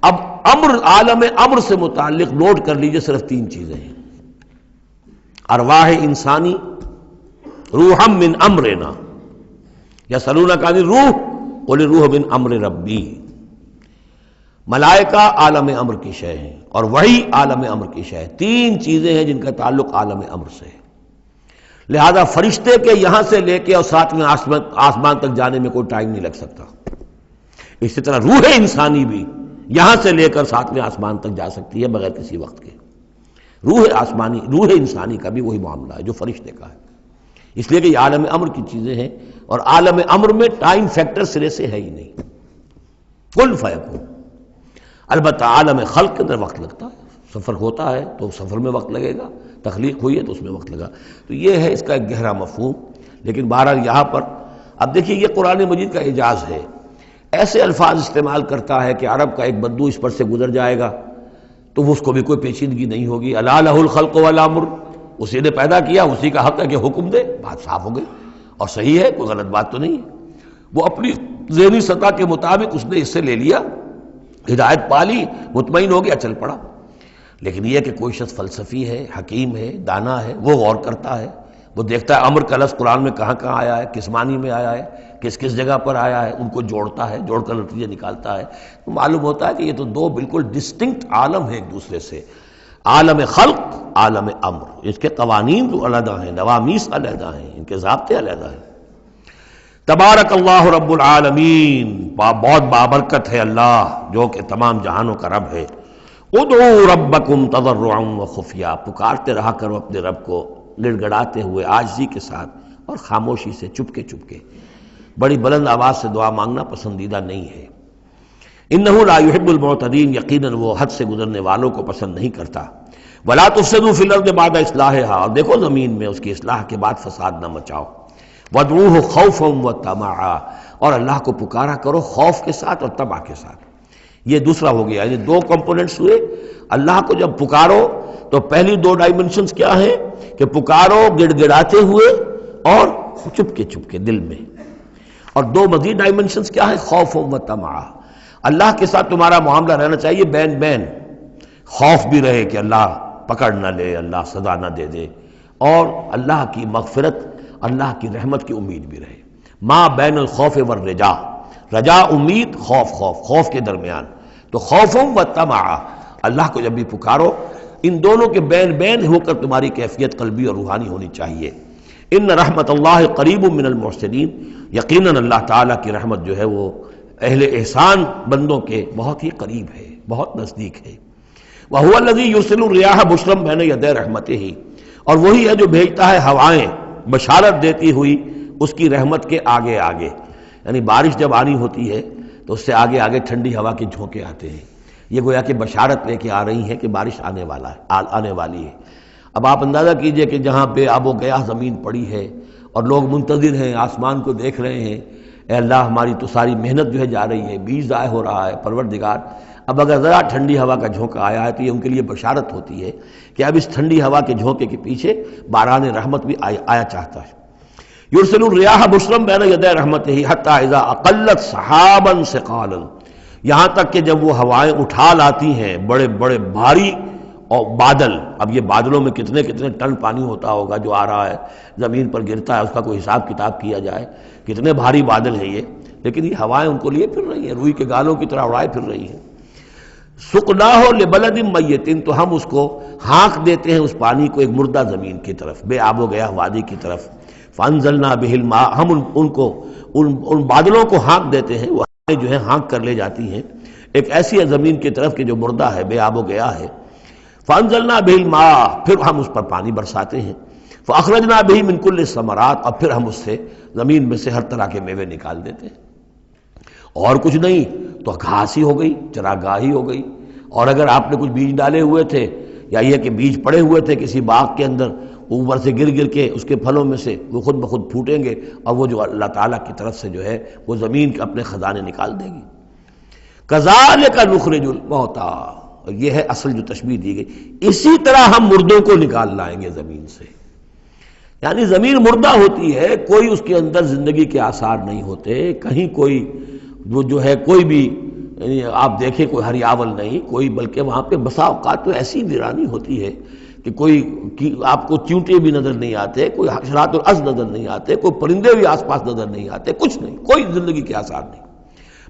اب امر، عالم امر سے متعلق نوٹ کر لیجئے صرف 3 چیزیں ہیں، ارواح انسانی، روحم من امرنا، یسألونک عن الروح قل الروح من امر ربی، ملائکہ عالم امر کی شے ہیں اور وحی عالم امر کی شے ہے۔ 3 چیزیں ہیں جن کا تعلق عالم امر سے ہے، لہذا فرشتے کے یہاں سے لے کے اور 7ویں آسمان تک جانے میں کوئی ٹائم نہیں لگ سکتا۔ اسی طرح روح انسانی بھی یہاں سے لے کر 7ویں آسمان تک جا سکتی ہے بغیر کسی وقت کے۔ روح انسانی کا بھی وہی معاملہ ہے جو فرشتے کا ہے، اس لیے کہ یہ عالم امر کی چیزیں ہیں، اور عالم امر میں ٹائم فیکٹر سرے سے ہے ہی نہیں، کن فیکون۔ البتہ عالم خلق کے اندر وقت لگتا ہے، سفر ہوتا ہے تو سفر میں وقت لگے گا، تخلیق ہوئی ہے تو اس میں وقت لگا، تو یہ ہے اس کا ایک گہرا مفہوم۔ لیکن بہرحال یہاں پر اب دیکھیے یہ قرآن مجید کا اعجاز ہے، ایسے الفاظ استعمال کرتا ہے کہ عرب کا ایک بدو اس پر سے گزر جائے گا تو اس کو بھی کوئی پیچیدگی نہیں ہوگی۔ الا لہ الخلق والامر، اسی نے پیدا کیا، اسی کا حق ہے کہ حکم دے، بات صاف ہو گئی اور صحیح ہے، کوئی غلط بات تو نہیں ہے۔ وہ اپنی ذہنی سطح کے مطابق اس نے اس سے لے لیا، ہدایت پا لی، مطمئن ہو گیا، چل پڑا۔ لیکن یہ کہ کوئی شخص فلسفی ہے، حکیم ہے، دانا ہے، وہ غور کرتا ہے، وہ دیکھتا ہے امر کا لفظ قرآن میں کہاں کہاں آیا ہے، کس معنی میں آیا ہے، کس کس جگہ پر آیا ہے، ان کو جوڑتا ہے، جوڑ کر نتیجے نکالتا ہے، تو معلوم ہوتا ہے کہ یہ تو دو بالکل ڈسٹنکٹ عالم ہیں ایک دوسرے سے، عالم خلق، عالم امر، اس کے قوانین جو علیحدہ ہیں، نوامیس علیحدہ ہیں، ان کے ضابطے علیحدہ ہیں۔ تبارک اللہ رب العالمین، بہت بابرکت ہے اللہ جو کہ تمام جہانوں کا رب ہے۔ ادعوا ربکم تضرعا وخفیا، پکارتے رہا کرو اپنے رب کو گڑ گڑاتے ہوئے، عاجزی کے ساتھ اور خاموشی سے، چپکے چپکے۔ بڑی بلند آواز سے دعا مانگنا پسندیدہ نہیں ہے۔ انہ لا یحب المعتدین، یقیناً وہ حد سے گزرنے والوں کو پسند نہیں کرتا۔ ولا تفسدوا فی الارض بعد اصلاحها، اور دیکھو زمین میں اس کی اصلاح کے بعد فساد نہ مچاؤ۔ وادعوہ خوفا وطمعا، اور اللہ کو پکارا کرو خوف کے ساتھ اور طمع کے ساتھ۔ یہ دوسرا ہو گیا، یہ دو کمپوننٹس ہوئے۔ اللہ کو جب پکارو تو پہلی دو ڈائمنشنز کیا ہیں کہ پکارو گڑ گڑاتے ہوئے اور چپکے چپکے دل میں، اور دو مزید ڈائمنشنز کیا ہیں، خوف و طمع۔ اللہ کے ساتھ تمہارا معاملہ رہنا چاہیے بین بین، خوف بھی رہے کہ اللہ پکڑ نہ لے، اللہ سزا نہ دے دے، اور اللہ کی مغفرت، اللہ کی رحمت کی امید بھی رہے۔ ما بین الخوف والرجا، رجا امید، خوف خوف، خوف کے درمیان، تو خوف و طمع، اللہ کو جب بھی پکارو ان دونوں کے بین بین ہو کر تمہاری کیفیت قلبی اور روحانی ہونی چاہیے۔ ان رحمت اللہ قریب من المحسنین، یقیناً اللہ تعالیٰ کی رحمت جو ہے وہ اہل احسان بندوں کے بہت ہی قریب ہے، بہت نزدیک ہے۔ وَهُوَ الَّذِي يُرْسِلُ الرِّيَاحَ بُشْرًا بَيْنَ يَدَيْ رَحْمَتِهِ، اور وہی ہے جو بھیجتا ہے ہوائیں بشارت دیتی ہوئی اس کی رحمت کے آگے آگے، یعنی بارش جب آنی ہوتی ہے تو اس سے آگے آگے ٹھنڈی ہوا کے جھونکے آتے ہیں، یہ گویا کہ بشارت لے کے آ رہی ہے کہ بارش آنے والی ہے۔ اب آپ اندازہ کیجئے کہ جہاں بے آب و گیا زمین پڑی ہے اور لوگ منتظر ہیں، آسمان کو دیکھ رہے ہیں، اے اللہ ہماری تو ساری محنت جو ہے جا رہی ہے، بیج ضائع ہو رہا ہے، پروردگار اب اگر ذرا ٹھنڈی ہوا کا جھونکا آیا ہے تو یہ ان کے لیے بشارت ہوتی ہے کہ اب اس ٹھنڈی ہوا کے جھونکے کے پیچھے باران رحمت بھی آیا چاہتا ہے۔ یرسل الریاح بشرا بین یدی رحمتہ حتی اذا اقلت سحابا ثقالا، یہاں تک کہ جب وہ ہوائیں اٹھا لاتی ہیں بڑے بڑے بھاری اور بادل، اب یہ بادلوں میں کتنے کتنے ٹن پانی ہوتا ہوگا جو آ رہا ہے زمین پر گرتا ہے، اس کا کوئی حساب کتاب کیا جائے کتنے بھاری بادل ہیں یہ، لیکن یہ ہوائیں ان کو لیے پھر رہی ہیں، روئی کے گالوں کی طرح اڑائے پھر رہی ہیں۔ سقناہ لبلد میت، تو ہم اس کو ہانک دیتے ہیں اس پانی کو ایک مردہ زمین کی طرف، بے آب و گیا وادی کی طرف۔ فانزلنا بہ الماء، ہم ان بادلوں کو ہانک دیتے ہیں، وہ جو ہے ہانک کر لے جاتی ہیں ایک ایسی زمین کی طرف کہ جو مردہ ہے، بے آب و گیا ہے۔ فانزلنا بہ الماء، پھر ہم اس پر پانی برساتے ہیں۔ فاخرجنا بہ من کل الثمرات، اور پھر ہم اس سے زمین میں سے ہر طرح کے میوے نکال دیتے ہیں۔ اور کچھ نہیں تو گھاس ہی ہو گئی، چراگاہی ہو گئی، اور اگر آپ نے کچھ بیج ڈالے ہوئے تھے یا یہ کہ بیج پڑے ہوئے تھے کسی باغ کے اندر، اوپر سے گر گر کے اس کے پھلوں میں سے وہ خود بخود پھوٹیں گے، اور وہ جو اللہ تعالیٰ کی طرف سے جو ہے وہ زمین کے اپنے خزانے نکال دے گی۔ کذالک نخرج الموتیٰ، یہ ہے اصل جو تشبیہ دی گئی، اسی طرح ہم مردوں کو نکال لائیں گے زمین سے۔ یعنی زمین مردہ ہوتی ہے، کوئی اس کے اندر زندگی کے آثار نہیں ہوتے، کہیں کوئی وہ جو ہے کوئی بھی آپ دیکھیں کوئی ہریاول نہیں کوئی، بلکہ وہاں پہ بسا اوقات تو ایسی ویرانی ہوتی ہے کہ کوئی آپ کو چیونٹے بھی نظر نہیں آتے، کوئی حشرات الارض نظر نہیں آتے، کوئی پرندے بھی آس پاس نظر نہیں آتے، کچھ نہیں، کوئی زندگی کے آثار نہیں۔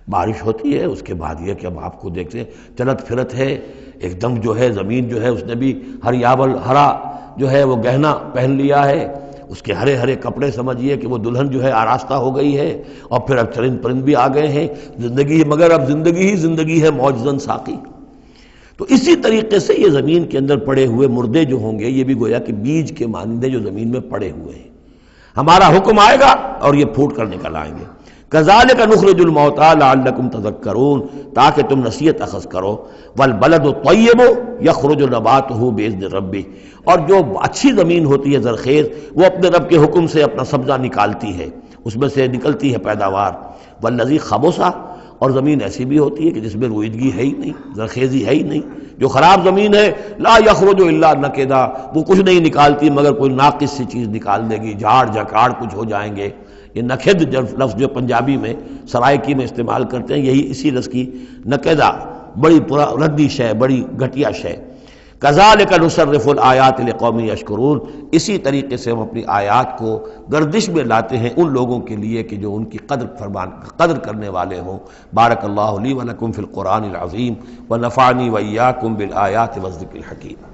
بارش ہوتی ہے، اس کے بعد یہ کہ اب آپ کو دیکھتے ہیں چلت پھرت ہے، ایک دم جو ہے زمین جو ہے اس نے بھی ہریاول ہرا جو ہے وہ گہنا پہن لیا ہے، اس کے ہرے ہرے کپڑے سمجھیے کہ وہ دلہن جو ہے آراستہ ہو گئی ہے، اور پھر اب چرند پرند بھی آ گئے ہیں، زندگی، مگر اب زندگی ہی زندگی ہے معجزاً ساقی۔ تو اسی طریقے سے یہ زمین کے اندر پڑے ہوئے مردے جو ہوں گے یہ بھی گویا کہ بیج کے مانندے جو زمین میں پڑے ہوئے ہیں، ہمارا حکم آئے گا اور یہ پھوٹ کر نکل آئیں گے۔ کذالک نخرج الموتیٰ لعلکم تذکرون، تاکہ تم نصیحت اخذ کرو۔ والبلد الطیب یخرج نباتہ باذن ربہ، اور جو اچھی زمین ہوتی ہے زرخیز، وہ اپنے رب کے حکم سے اپنا سبزہ نکالتی ہے، اس میں سے نکلتی ہے پیداوار۔ والذی خبث، اور زمین ایسی بھی ہوتی ہے کہ جس میں رویدگی ہے ہی نہیں، زرخیزی ہے ہی نہیں، جو خراب زمین ہے لا یخرج الا نکدا، وہ کچھ نہیں نکالتی مگر کوئی ناقص سی چیز نکال دے گی، جھاڑ جھکاڑ کچھ ہو جائیں گے۔ یہ نکھد لفظ جو پنجابی میں سرائکی میں استعمال کرتے ہیں، یہی اسی لفظ کی نکدہ، بڑی ردی شے، بڑی گھٹیا شے۔ کذالک نصرف الآیات لقوم یشکرون، اسی طریقے سے ہم اپنی آیات کو گردش میں لاتے ہیں ان لوگوں کے لیے کہ جو ان کی قدر کرنے والے ہوں۔ بارک اللہ لی ولکم فی القرآن العظیم ونفعنی وإیاکم بالآیات والذکر الحکیم۔